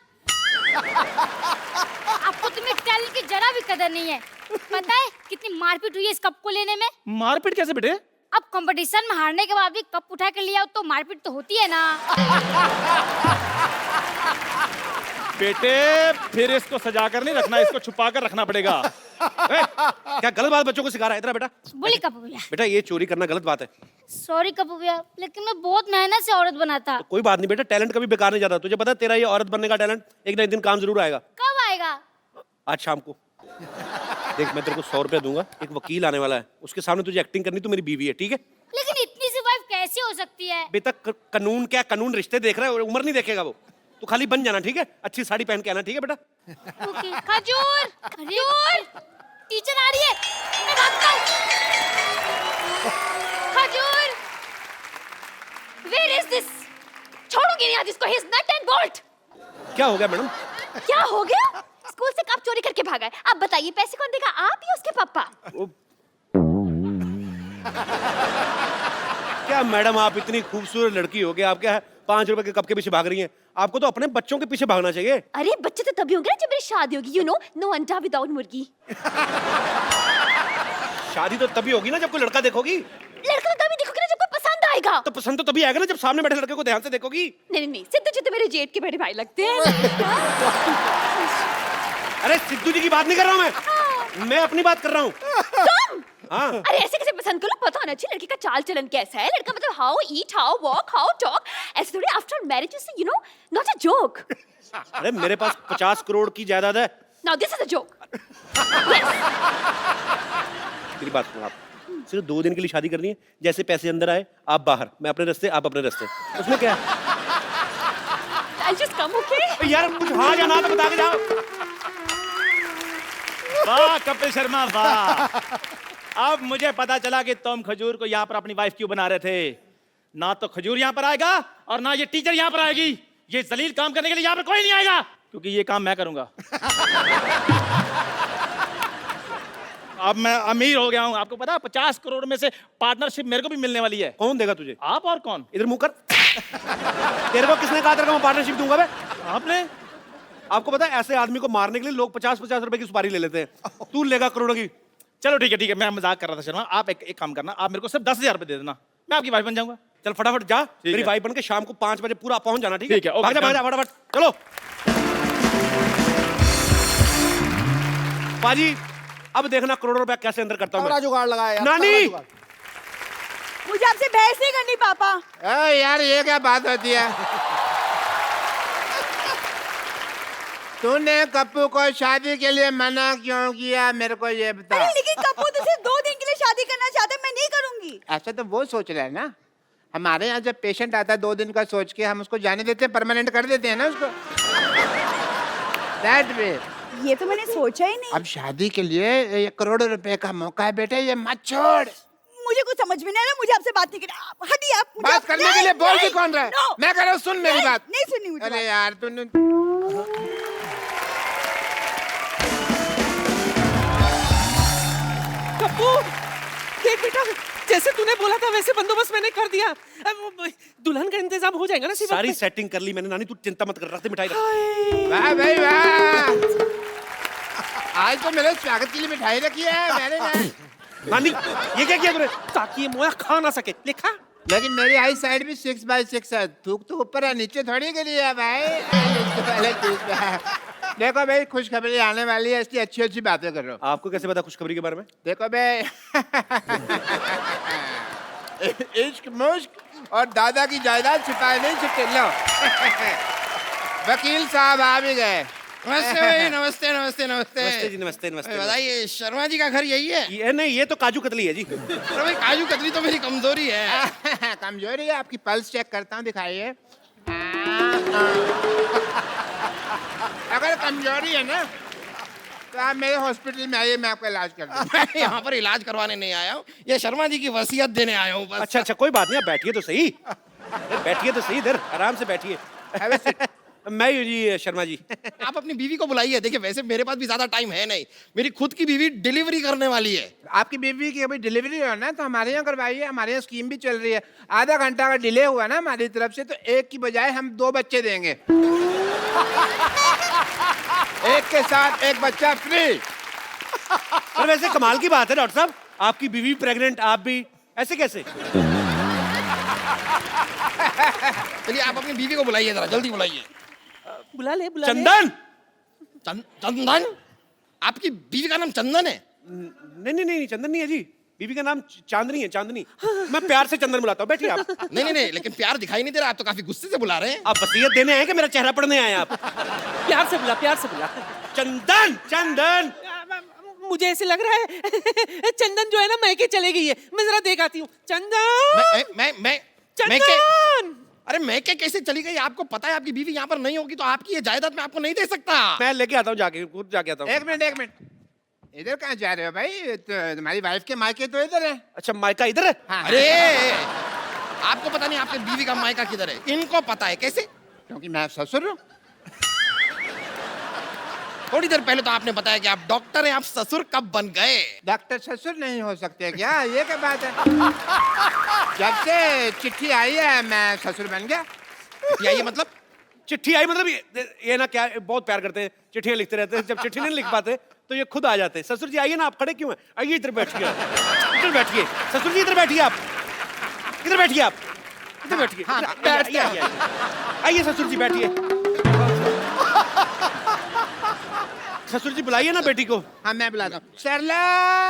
Speaker 17: आपको तो मेरे टैलेंट की जरा भी कदर नहीं है। पता है कितनी मारपीट हुई है इस कप को लेने में?
Speaker 16: मारपीट कैसे बेटे?
Speaker 17: अब कंपटीशन में हारने के बाद भी कप उठा कर लिया तो मारपीट तो होती है ना।
Speaker 16: बेटे फिर इसको सजा कर नहीं रखना, इसको छुपा कर रखना पड़ेगा।
Speaker 2: क्या गलत बात बच्चों को सिखा रहा है इतना बेटा?
Speaker 17: बोली कपूर भैया।
Speaker 2: बेटा ये चोरी करना गलत बात है।
Speaker 17: सॉरी कपूर भैया, लेकिन मैं बहुत मेहनत से औरत बनाता।
Speaker 2: कोई बात नहीं बेटा, टैलेंट कभी बेकार नहीं जाता। तुझे पता है तेरा ये औरत बनने का टैलेंट एक ना एक दिन काम जरूर आएगा।
Speaker 17: कब आएगा?
Speaker 2: आज शाम को। देख मैं तेरे को 100 रुपया दूंगा, एक वकील आने वाला है, उसके सामने तुझे एक्टिंग करनी, तू मेरी बीवी है, ठीक है?
Speaker 17: लेकिन इतनी सी वाइफ कैसे हो सकती है?
Speaker 2: बेटा कानून क्या, कानून रिश्ते देख रहा है, उम्र नहीं देखेगा वो। तू खाली बन जाना, ठीक है? अच्छी साड़ी पहन के आना, ठीक है बेटा?
Speaker 17: ओके। खजूर, खजूर, टीचर आ रही है, मैं भागता हूँ। खजूर, where is this? छोड़ूंगी नहीं आज इसको, he is nut and bolt।
Speaker 2: क्या हो गया मैडम?
Speaker 15: क्या हो गया? स्कूल से कब चोरी करके भागा है? अब बताइए पैसे कौन देगा, आप या उसके पापा?
Speaker 2: क्या मैडम आप इतनी खूबसूरत लड़की हो गई, आप क्या 5 रुपए के कप के पीछे भाग रही हैं? आपको तो अपने बच्चों के पीछे भागना चाहिए।
Speaker 15: अरे बच्चे तो तभी होंगे ना जब मेरी शादी होगी, you know, no अंडा विदाउट मुर्गी।
Speaker 2: शादी तो तभी होगी ना जब कोई लड़का देखोगी।
Speaker 15: लड़का तो तभी देखोगे ना जब कोई पसंद आएगा।
Speaker 2: तो पसंद तो तभी आएगा ना जब सामने बैठे लड़के को ध्यान से देखोगी।
Speaker 15: नहीं नहीं, सिद्धू जी तो मेरे जेठ के बड़े भाई लगते हैं।
Speaker 2: अरे सिद्धू जी की बात नहीं कर रहा हूँ मैं अपनी बात कर रहा हूँ।
Speaker 15: तुम?
Speaker 2: हाँ।
Speaker 15: अरे ऐसे कैसे पसंद करो, पता होना चाहिए लड़की का चाल चलन कैसा है। लड़का मतलब how eat, how walk, how talk, ऐसे थोड़ी after marriage is you know not a joke.
Speaker 2: अरे मेरे पास 50 करोड़ की जायदाद है।
Speaker 15: Now this is a joke.
Speaker 2: मेरी बात सुनो, आप सिर्फ 2 दिन के लिए शादी करनी है, जैसे पैसे अंदर आए आप बाहर, मैं अपने रास्ते आप अपने रास्ते, उसमें क्या है?
Speaker 15: I'll just come, okay?
Speaker 2: यार कुछ हाँ या ना तो बता के जाओ।
Speaker 16: वाह कपिल शर्मा वाह, अब मुझे पता चला कि तुम खजूर को यहाँ पर अपनी वाइफ क्यों बना रहे थे। ना तो खजूर यहाँ पर आएगा और ना ये टीचर यहाँ पर आएगी। ये जलील काम करने के लिए यहाँ पर कोई नहीं आएगा, क्योंकि ये काम मैं करूंगा। अब मैं अमीर हो गया हूँ, आपको पता है 50 करोड़ में से पार्टनरशिप मेरे को भी मिलने वाली है।
Speaker 2: कौन देगा तुझे?
Speaker 16: आप और कौन?
Speaker 2: इधर मुंह कर। तेरे को किसने कहा तेरे को मैं पार्टनरशिप दूंगा बे?
Speaker 16: आपने।
Speaker 2: आपको पता है ऐसे आदमी को मारने के लिए लोग 50-50 रुपए की सुपारी ले लेते हैं, तू लेगा करोड़ों की।
Speaker 16: चलो ठीक है, मैं मजाक कर रहा था शर्मा। आप एक काम करना, आप मेरे को सिर्फ 10,000 रुपए दे देना, मैं आपकी वाइफ बन जाऊंगा।
Speaker 2: चल फटाफट जा, मेरी वाइफ बन के शाम को 5 बजे पूरा पहुंच जाना, ठीक है?
Speaker 16: ठीक है, ओके,
Speaker 2: भाग जा फटाफट, चलो। पाजी अब देखना करोड़ों रुपया कैसे अंदर करता हूं मैं।
Speaker 1: जुगाड़ लगाया
Speaker 2: नानी,
Speaker 15: मुझे आपसे बहस नहीं करनी पापा।
Speaker 11: यार ये क्या बात होती है? तूने कप्पू को शादी के लिए मना क्यों किया, मेरे को ये बता।
Speaker 15: अरे लेकिन कप्पू तो सिर्फ 2 दिन के लिए शादी करना चाहता है, मैं नहीं करूंगी।
Speaker 11: ऐसा तो वो सोच रहा है ना। हमारे यहाँ जब पेशेंट आता है 2 दिन का सोच के हम उसको जाने देते हैं, परमानेंट कर देते हैं ना उसको। That way।
Speaker 15: ये तो मैंने सोचा ही नहीं।
Speaker 11: अब शादी के लिए 1 करोड़ रुपए का मौका है बेटे, ये मत छोड़।
Speaker 15: मुझे कुछ समझ में नहीं आ रहा, मुझे आपसे बात नहीं करनी। हटिए आप।
Speaker 11: बात करने के लिए बोल भी कौन रहा है? मैं कह रहा हूँ सुन मेरी बात।
Speaker 15: नहीं सुननी मुझे।
Speaker 11: अरे यार तूने
Speaker 14: कप्पू देख बेटा, जैसे तूने बोला था वैसे बंदोबस्त मैंने कर दिया। अब दुल्हन का इंतजाम हो जाएगा ना?
Speaker 2: सारी सेटिंग कर ली मैंने नानी, तू चिंता मत कर, रखते मिठाई रख।
Speaker 11: वाह भाई वाह, आज तो मेरे स्वागत के लिए मिठाई रखी है मैंने ना।
Speaker 2: नानी ये क्या किया तूने?
Speaker 14: ताकि ये मोया खा ना सके। लिखा
Speaker 11: लेकिन मेरी आई साइड भी 6x6 है, थूक तो ऊपर है नीचे थोड़ी के लिए है भाई। पहले देखो भाई खुशखबरी आने वाली है, इसलिए अच्छी अच्छी बातें कर रहा हूँ।
Speaker 2: आपको कैसे पता खुशखबरी के बारे में?
Speaker 11: देखो भाई इश्क मुश्क और दादा की जायदाद छिपाए नहीं छिपते। लो वकील साहब आ भी गए।
Speaker 9: नमस्ते भाई, नमस्ते नमस्ते नमस्ते।
Speaker 2: नमस्ते जी, नमस्ते नमस्ते।
Speaker 9: बताइए शर्मा जी का घर यही है?
Speaker 2: ये नहीं, ये तो काजू कतली है जी।
Speaker 9: अरे भाई काजू कतली तो मेरी कमजोरी है।
Speaker 11: कमजोरी है आपकी? पल्स चेक करता हूँ, दिखाइए। अगर कमजोरी है ना तो आप मेरे हॉस्पिटल में आइए, मैं आपका इलाज कर दूँ।
Speaker 9: मैं यहाँ पर इलाज करवाने नहीं आया हूँ, ये शर्मा जी की वसीयत देने आया हूँ बस।
Speaker 2: अच्छा अच्छा कोई बात नहीं, आप बैठिए तो सही। बैठिए तो सही, इधर आराम से बैठिए। मैं जी शर्मा जी।
Speaker 9: आप अपनी बीवी को बुलाइए। देखिए वैसे मेरे पास भी ज्यादा टाइम है नहीं, मेरी खुद की बीवी डिलीवरी करने वाली है।
Speaker 11: आपकी बीवी की अभी डिलीवरी हो ना तो हमारे यहाँ करवाइए, हमारे यहाँ स्कीम भी चल रही है। आधा घंटा का डिले हुआ ना हमारी तरफ से तो 1 की बजाय हम 2 बच्चे देंगे। एक के साथ 1 बच्चा फ्री।
Speaker 2: पर वैसे कमाल की बात है डॉक्टर साहब, आपकी बीवी प्रेग्नेंट, आप भी, ऐसे कैसे?
Speaker 9: चलिए आप अपनी बीवी को बुलाइए, जरा जल्दी बुलाइए।
Speaker 14: बुला ले
Speaker 2: चंदन।
Speaker 9: चंदन? आपकी बीवी का नाम चंदन है?
Speaker 2: नहीं, चंदन नहीं है जी, बीवी का नाम चांदनी है, चांदनी। मैं प्यार से चंदन बुलाता हूँ, बैठिए आप।
Speaker 9: नहीं, लेकिन प्यार दिखाई नहीं दे रहा, आप तो काफी गुस्से से बुला रहे हैं।
Speaker 2: आप वसीयत देने आए कि मेरा चेहरा पढ़ने आए आप?
Speaker 14: प्यार से बुला, प्यार से बुला।
Speaker 2: चंदन।
Speaker 14: मुझे ऐसे लग रहा है चंदन जो है ना मैके चले गई है। मैं जरा देख आती हूँ। चंदन।
Speaker 9: मैं
Speaker 14: चंदन।
Speaker 9: अरे मैके कैसे चली गई? आपको पता है आपकी बीवी यहाँ पर नहीं होगी तो आपकी ये जायदाद मैं आपको नहीं दे सकता।
Speaker 2: मैं लेके आता हूँ, जाके आता हूँ।
Speaker 11: एक मिनट, इधर कहाँ जा रहे हो भाई? तो तुम्हारी वाइफ के मायके तो इधर है।
Speaker 2: अच्छा, मायका इधर है?
Speaker 11: हाँ।
Speaker 9: अरे आपको पता नहीं आपकी बीवी का मायका किधर है? इनको पता है। कैसे?
Speaker 11: क्योंकि मैं ससुर हूँ।
Speaker 9: थोड़ी देर पहले तो आपने बताया कि आप डॉक्टर हैं, आप ससुर कब बन गए?
Speaker 11: डॉक्टर ससुर नहीं हो सकते क्या? ये क्या बात है? जब से चिट्ठी आई है मैं ससुर बन गया।
Speaker 9: चिट्ठी आई है मतलब?
Speaker 2: चिट्ठी आई मतलब ये ना क्या बहुत प्यार करते हैं, चिट्ठियां लिखते रहते हैं। जब चिट्ठी नहीं लिख पाते तो ये खुद आ जाते हैं। ससुर जी आइए ना, आप खड़े क्यों हैं? आइए इधर बैठिए, इधर बैठिए। ससुर जी इधर बैठिए, आप इधर बैठिए, आप इधर बैठिए। आइए ससुर जी बैठिए। ससुर जी बुलाइए ना बेटी को।
Speaker 11: हाँ मैं बुलाता हूँ। सरला,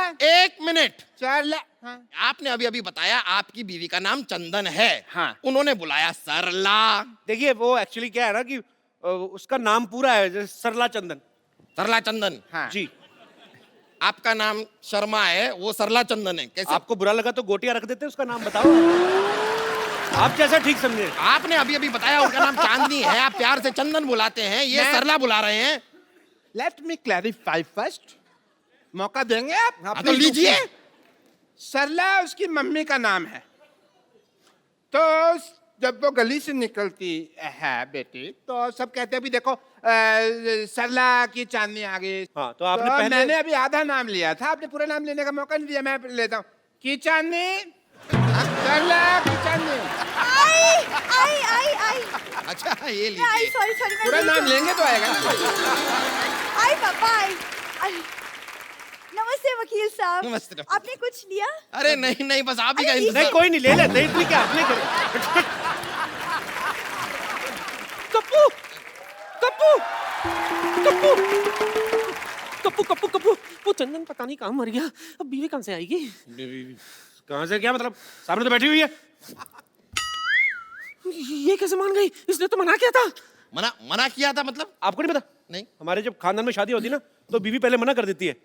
Speaker 9: एक मिनट।
Speaker 11: सरला। हाँ।
Speaker 9: आपने अभी बताया आपकी बीवी का नाम चंदन है।
Speaker 2: हाँ।
Speaker 9: उन्होंने बुलाया सरला।
Speaker 2: देखिए वो एक्चुअली क्या है ना कि उसका नाम पूरा है जैसे सरला चंदन।
Speaker 9: सरला चंदन।
Speaker 11: हाँ।
Speaker 2: जी।
Speaker 9: आपका नाम शर्मा है, वो सरला चंदन है। कैसे?
Speaker 2: आपको बुरा लगा तो गोटिया रख देते, उसका नाम बताओ। आप जैसा ठीक समझे।
Speaker 9: आपने अभी बताया उनका नाम चांदनी है, आप प्यार से चंदन बुलाते हैं, ये सरला बुला रहे हैं।
Speaker 11: Let me clarify first. मौका देंगे आप?
Speaker 9: हाँ तो लीजिए।
Speaker 11: सरला उसकी मम्मी का नाम है। तो जब वो गली से निकलती है बेटी तो सब कहते हैं भी देखो सरला की चांदनी आ गई।
Speaker 2: हाँ, तो आपने पहले...
Speaker 11: मैंने अभी आधा नाम लिया था, आपने पूरा नाम लेने का मौका नहीं दिया। मैं लेता हूँ की चांदनी, सरला की चांदनी।
Speaker 15: आई।
Speaker 9: अच्छा ये लीजिए।
Speaker 15: सॉरी
Speaker 11: पूरा नाम लेंगे तो आएगा।
Speaker 15: आई पापा आई। नमस्ते वकील साहब।
Speaker 9: नमस्ते।
Speaker 15: आपने कुछ लिया?
Speaker 9: अरे नहीं बस आप ही का
Speaker 2: नहीं कोई नहीं, ले लेते इतनी क्या आपने करे।
Speaker 14: कप्पू कप्पू कप्पू कप्पू कप्पू कप्पू वो चंदन पता नहीं कहाँ मर गया। अब बीवी कहाँ से आएगी?
Speaker 2: कहाँ से क्या मतलब? सामने तो बैठी हुई है।
Speaker 14: ये कैसे मान गई? इसने तो मना किया था।
Speaker 9: मना किया था मतलब?
Speaker 2: आपको नहीं पता?
Speaker 9: नहीं।
Speaker 2: हमारे जब खानदान में शादी होती ना तो बीवी पहले मना कर देती है।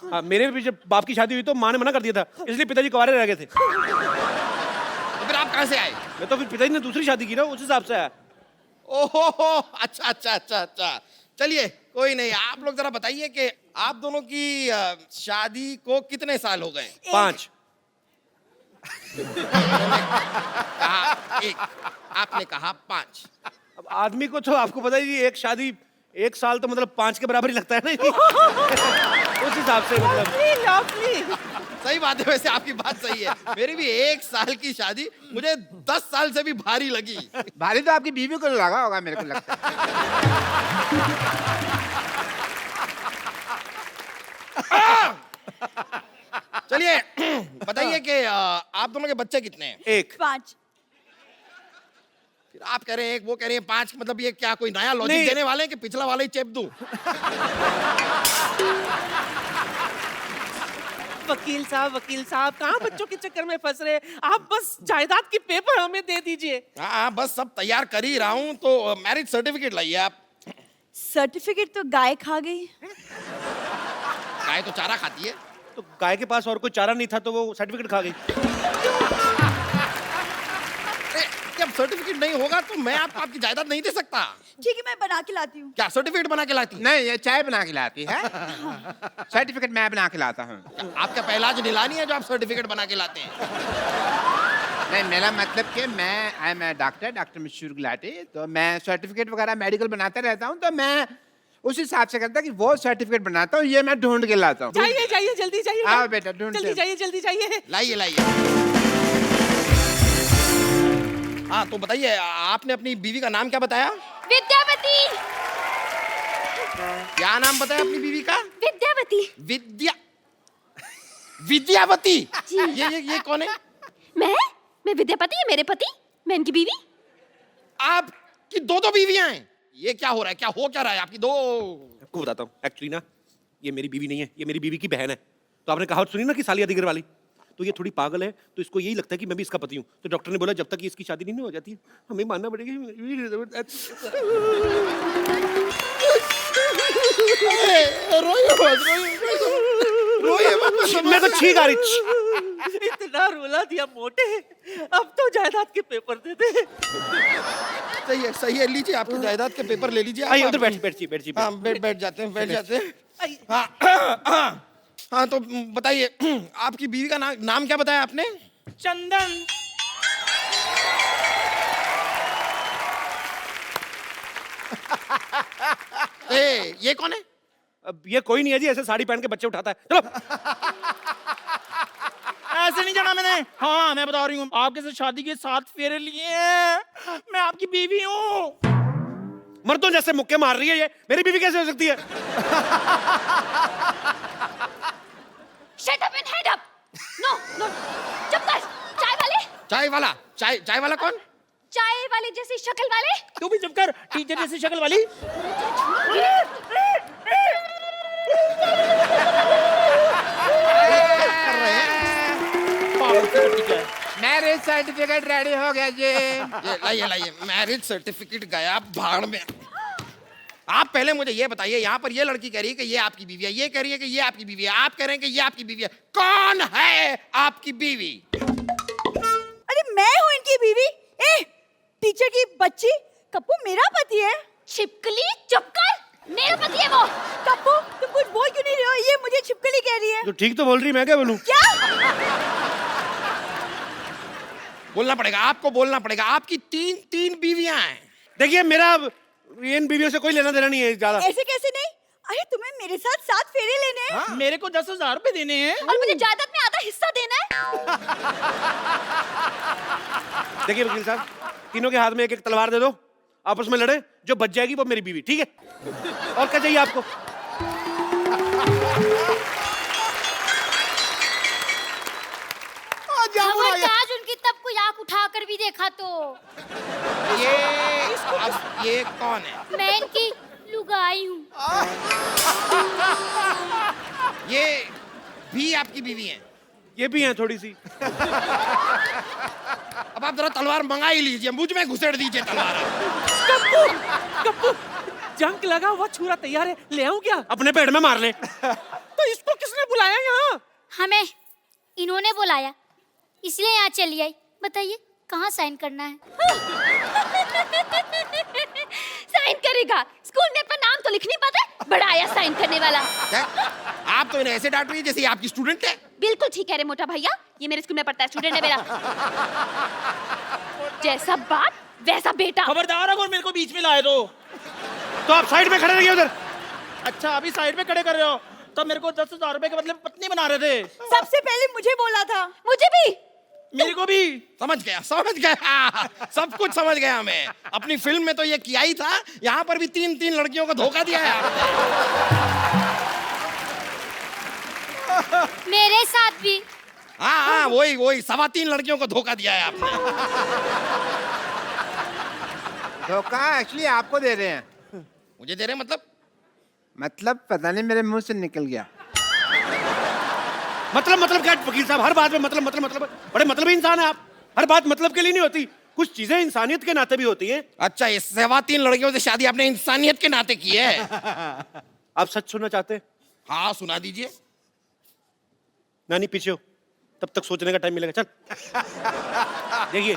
Speaker 2: हाँ, मेरे भी जब बाप की शादी हुई तो माँ ने मना कर दिया था, इसलिए पिताजी कुंवारे रह गए थे।
Speaker 9: तो फिर आप कहाँ से आए?
Speaker 2: मैं तो फिर पिताजी ने दूसरी शादी की ना, उस हिसाब से आया।
Speaker 9: ओहो अच्छा। चलिए कोई नहीं, आप लोग जरा बताइए कि आप दोनों की शादी को कितने साल हो गए?
Speaker 2: 5।
Speaker 9: कहा 1, आपने कहा 5।
Speaker 2: अब आदमी को तो आपको पता ही, एक शादी 1 साल तो मतलब 5 के बराबर ही लगता है ना। उस हिसाब से मतलब
Speaker 9: सही बात है, वैसे आपकी बात सही है। मेरी भी 1 साल की शादी मुझे 10 साल से भी भारी लगी।
Speaker 11: भारी तो आपकी बीवी को लगा होगा मेरे को लगता
Speaker 9: है। चलिए बताइए कि आप दोनों के बच्चे कितने हैं?
Speaker 2: 1।
Speaker 15: 5।
Speaker 9: फिर आप कह रहे हैं 1, वो कह रही है 5, मतलब ये क्या कोई नया लॉजिक देने वाले हैं कि पिछला वाला ही चेप दूं?
Speaker 14: वकील साहब कहाँ बच्चों के चक्कर में फंस रहे? आप बस जायदाद के पेपर हमें दे दीजिए।
Speaker 9: हाँ बस सब तैयार कर ही रहा हूँ, तो मैरिज सर्टिफिकेट लाइए आप।
Speaker 15: सर्टिफिकेट तो गाय खा गई।
Speaker 9: गाय तो चारा खाती है।
Speaker 2: तो गाय के पास और कोई चारा नहीं था तो वो सर्टिफिकेट खा गई।
Speaker 9: जब सर्टिफिकेट नहीं होगा तो मैं आपकी जायदाद नहीं दे सकता।
Speaker 15: ठीक है मैं बना के लाती हूँ।
Speaker 9: क्या सर्टिफिकेट बना के लाती?
Speaker 11: नहीं, ये चाय बना के लाती है। सर्टिफिकेट मैं बना के लाता हूँ।
Speaker 9: आपका पहला जो नीलानी है जो आप सर्टिफिकेट बना के लाते हैं?
Speaker 11: नहीं, मेरा मतलब कि आई एम डॉक्टर मशहूर गुलाटी, तो मैं सर्टिफिकेट वगैरह मेडिकल बनाता रहता हूँ, तो मैं उस हिसाब से करता कि वो सर्टिफिकेट बनाता हूँ, ये मैं ढूंढ के लाता हूँ।
Speaker 14: जाइए जल्दी जाइए।
Speaker 11: आओ बेटा ढूंढ
Speaker 14: जल्दी जाइए।
Speaker 9: लाइए। हाँ तो बताइए, आपने अपनी बीवी का नाम क्या बताया?
Speaker 17: विद्यावती।
Speaker 9: क्या नाम बताया अपनी बीवी का?
Speaker 17: विद्यावती।
Speaker 9: विद्यावती। ये कौन है?
Speaker 17: मैं विद्यापति है, मेरे पति, मैं इनकी बीवी।
Speaker 9: आपकी 2 बीवियां हैं? ये क्या हो रहा है, क्या हो क्या रहा है आपकी दो?
Speaker 2: आपको बताता हूँ, एक्चुअली ना ये मेरी बीवी नहीं है, ये मेरी बीवी की बहन है। तो आपने कहावत सुनी ना कि सालिया दिगर वाली, तो ये थोड़ी पागल है, तो इसको यही लगता है कि मैं भी इसका पति हूँ। तो डॉक्टर ने बोला जब तक ये इसकी शादी नहीं हो जाती हमें मानना पड़ेगा। मैं तो छींक आ रही।
Speaker 14: इतना रुला दिया मोटे, अब तो जायदाद के पेपर दे दे।
Speaker 9: सही है, लीजिए आपकी जायदाद के पेपर ले लीजिए।
Speaker 2: आइए उधर बैठिए।
Speaker 9: हाँ, बैठ जाते हैं। हाँ, तो बताइए आपकी बीवी का नाम क्या बताया आपने?
Speaker 14: चंदन।
Speaker 9: ये कौन है?
Speaker 2: अब ये कोई नहीं है जी, ऐसे साड़ी पहन के बच्चे उठाता है। चलो।
Speaker 16: ऐसे नहीं जाना मैंने। हाँ, मैं बता रही हूँ, आपके साथ शादी के 7 फेरे लिए हैं। मैं आपकी बीवी हूँ।
Speaker 2: मर्दों जैसे मुक्के मार रही है ये, मेरी बीवी कैसे हो सकती है?
Speaker 17: Shut up and head up. No, चुप कर। चाय
Speaker 9: वाला कौन?
Speaker 17: चाय वाले जैसी शक्ल वाले।
Speaker 16: तू भी चुप कर, टीचर जैसी शक्ल वाली।
Speaker 11: मैरिज सर्टिफिकेट रेडी हो गया जी।
Speaker 9: लाइए मैरिज सर्टिफिकेट गया भाड़ में। आप पहले मुझे ये बताइए, यहाँ पर ये लड़की कह रही है कि ये आपकी बीवी है, ये कह रही है कि ये आपकी बीवी है, आप कह रहे हैं कि ये आपकी बीवी है। कौन है आपकी बीवी?
Speaker 15: अरे मैं हूँ इनकी बीवी। टीचर की बच्ची, कप्पू मेरा पति है।
Speaker 17: छिपकली चुप कर, मेरा पति है वो।
Speaker 15: कप्पू तुम कुछ बोल क्यों नहीं रहे हो? ये मुझे छिपकली कह रही है।
Speaker 2: तो ठीक तो बोल रही, मैं क्या बोलूं?
Speaker 15: क्या
Speaker 9: बोलना पड़ेगा, आपको बोलना पड़ेगा। आपकी तीन बीवियां हैं।
Speaker 2: देखिए मेरा इन बीवियों से कोई लेना देना नहीं है ज्यादा।
Speaker 15: ऐसे कैसे नहीं? अरे तुम्हें मेरे साथ 7 फेरे लेने हैं।
Speaker 16: हाँ? मेरे को 10,000 रुपए देने हैं
Speaker 17: और मुझे जायदाद में आधा हिस्सा देना है।
Speaker 2: देखिए वकील साहब, तीनों के हाथ में एक एक तलवार दे दो, आपस में लड़े, जो बच जाएगी वो मेरी बीवी, ठीक है? और क्या चाहिए आपको?
Speaker 17: खबरदार उनकी तब कोई आंख उठाकर भी देखा तो।
Speaker 9: ये कौन है?
Speaker 17: मैं इनकी लुगाई हूँ।
Speaker 9: ये भी आपकी बीवी है?
Speaker 2: ये भी हैं थोड़ी सी।
Speaker 9: अब आप जरा तलवार मंगा ही लीजिए, मुझ में घुसेड़ दीजिए तलवार।
Speaker 14: कप्पू, जंग लगा हुआ छुरा तैयार है, ले आऊं क्या?
Speaker 2: अपने पेट में मार ले।
Speaker 14: तो इसको किसने बुलाया यहाँ?
Speaker 17: हमें इन्होंने बुलाया, इसलिए यहाँ चली आई। बताइए कहाँ साइन करना है? साइन करेगा? स्कूल में अपना नाम तो लिख नहीं पाता, बड़ा आया साइन करने वाला।
Speaker 9: आप तो इन्हें ऐसे डांट रही है जैसे आपकी स्टूडेंट है।
Speaker 17: बिल्कुल ठीक है रे मोटा भैया, ये मेरे स्कूल में पढ़ता है, स्टूडेंट है मेरा। जैसा बाप वैसा बेटा।
Speaker 16: खबरदार अगर मेरे को बीच में लाए तो
Speaker 2: आप साइड में खड़े रहिए उधर।
Speaker 16: अच्छा, अभी साइड में खड़े कर रहे हो? तब मेरे को 10,000 रुपए के बदले में पत्नी बना रहे थे।
Speaker 15: सबसे पहले मुझे बोला था।
Speaker 17: मुझे भी,
Speaker 16: मेरे को भी।
Speaker 9: समझ गया सब कुछ समझ गया मैं। अपनी फिल्म में तो ये किया ही था, यहाँ पर भी 3 लड़कियों को धोखा दिया है आपने।
Speaker 17: मेरे साथ भी।
Speaker 9: हाँ, वही 3.25 लड़कियों को धोखा दिया है आपने।
Speaker 11: धोखा एक्चुअली आपको दे रहे हैं।
Speaker 9: मुझे दे रहे हैं
Speaker 11: मतलब पता नहीं, मेरे मुंह से निकल गया।
Speaker 2: मतलब क्या वकील साहब, हर बात में मतलब बड़े मतलबी इंसान है आप। हर बात मतलब के लिए नहीं होती, कुछ चीजें इंसानियत के नाते भी होती हैं।
Speaker 9: अच्छा, ये 3.25 लड़कियों से शादी आपने इंसानियत के नाते की है?
Speaker 2: आप सच सुनना चाहते हैं?
Speaker 9: हाँ, सुना दीजिए।
Speaker 2: नानी पीछे हो, तब तक सोचने का टाइम मिलेगा। चल देखिए,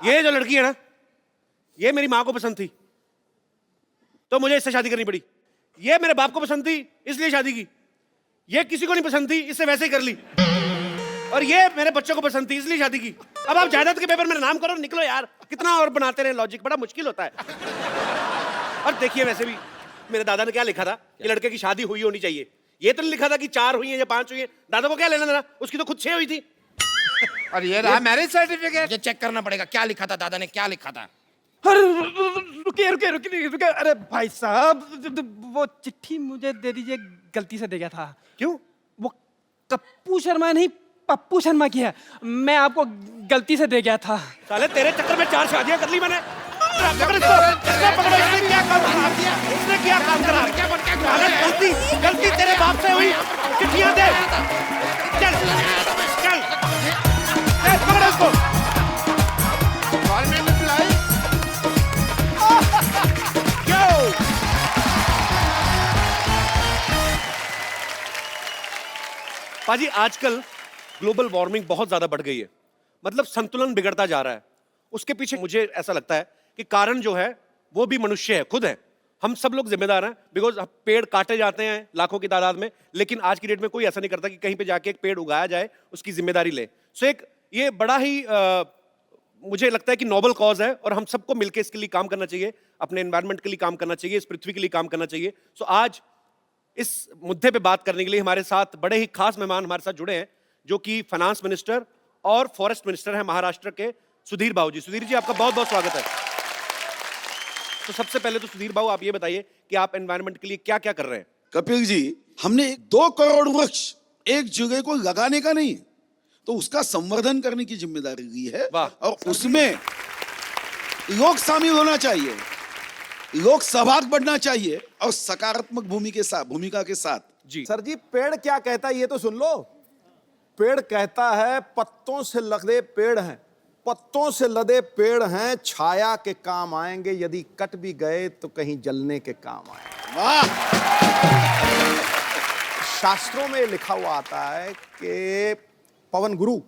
Speaker 2: ये जो लड़की है ना, ये मेरी माँ को पसंद थी तो मुझे इससे शादी करनी पड़ी। ये मेरे बाप को पसंद थी इसलिए शादी की। ये किसी को नहीं पसंद थी, इससे वैसे ही कर ली। और ये मेरे बच्चों को पसंद थी इसलिए शादी की। अब आप जायदाद के पेपर मेरा नाम करो, निकलो यार। कितना और बनाते रहे लॉजिक, बड़ा मुश्किल होता है। और देखिए, वैसे भी मेरे दादा ने क्या लिखा था कि लड़के की शादी हुई होनी चाहिए। ये तो नहीं लिखा था कि 4 हुई है या 5 हुई है। दादा को क्या लेना देना, उसकी तो खुद 6 हुई थी।
Speaker 11: और ये रहा मैरिज सर्टिफिकेट।
Speaker 9: ये चेक करना पड़ेगा, क्या लिखा था दादा ने, क्या लिखा था।
Speaker 18: रुकिए। अरे भाई साहब, वो चिट्ठी मुझे दे दीजिए, गलती से दे गया था।
Speaker 2: क्यों?
Speaker 18: वो कप्पू शर्मा नहीं, पप्पू शर्मा की है। मैं आपको गलती से दे गया था।
Speaker 2: साले तेरे चक्कर में 4 शादियां कर ली मैंने। पकड़ इसको, इसको पकड़ो, इसने क्या काम करा दिया? इसने क्या काम करा? अगर गलती तेरे बाप से हुई, चिट्ठियां दे। चल, चल, पकड़ो इसको। पाजी आजकल ग्लोबल वार्मिंग बहुत ज्यादा बढ़ गई है, मतलब संतुलन बिगड़ता जा रहा है। उसके पीछे मुझे ऐसा लगता है कि कारण जो है वो भी मनुष्य है, खुद है। हम सब लोग जिम्मेदार हैं, बिकॉज पेड़ काटे जाते हैं लाखों की तादाद में, लेकिन आज की डेट में कोई ऐसा नहीं करता कि कहीं पे जाके एक पेड़ उगाया जाए, उसकी जिम्मेदारी ले। सो एक ये बड़ा ही मुझे लगता है कि नोबल कॉज है और हम सबको मिलकर इसके लिए काम करना चाहिए, अपने एनवायरनमेंट के लिए काम करना चाहिए, इस पृथ्वी के लिए काम करना चाहिए। सो आज इस मुद्दे पे बात करने के लिए हमारे साथ बड़े ही खास मेहमान हमारे साथ जुड़े हैं, जो कि फाइनेंस मिनिस्टर और फॉरेस्ट मिनिस्टर हैं महाराष्ट्र के, सुधीर बाबू जी। सुधीर जी, आपका बहुत बहुत स्वागत है। तो सबसे पहले तो सुधीर बाबू आप ये बताइए कि आप एनवायरनमेंट के लिए क्या क्या कर रहे हैं?
Speaker 3: कपिल जी, हमने 2 करोड़ वृक्ष एक जगह को लगाने का नहीं, तो उसका संवर्धन करने की जिम्मेदारी ली है। और उसमें लोग शामिल होना चाहिए, लोग सहभाग बढ़ना चाहिए और सकारात्मक भूमिका के साथ।
Speaker 1: जी सर जी, पेड़ क्या कहता है ये तो सुन लो। पेड़ कहता है पत्तों से लदे पेड़ हैं, पत्तों से लदे पेड़ हैं, छाया के काम आएंगे, यदि कट भी गए तो कहीं जलने के काम आएंगे।
Speaker 3: वाह!
Speaker 1: शास्त्रों में लिखा हुआ आता है कि पवन गुरु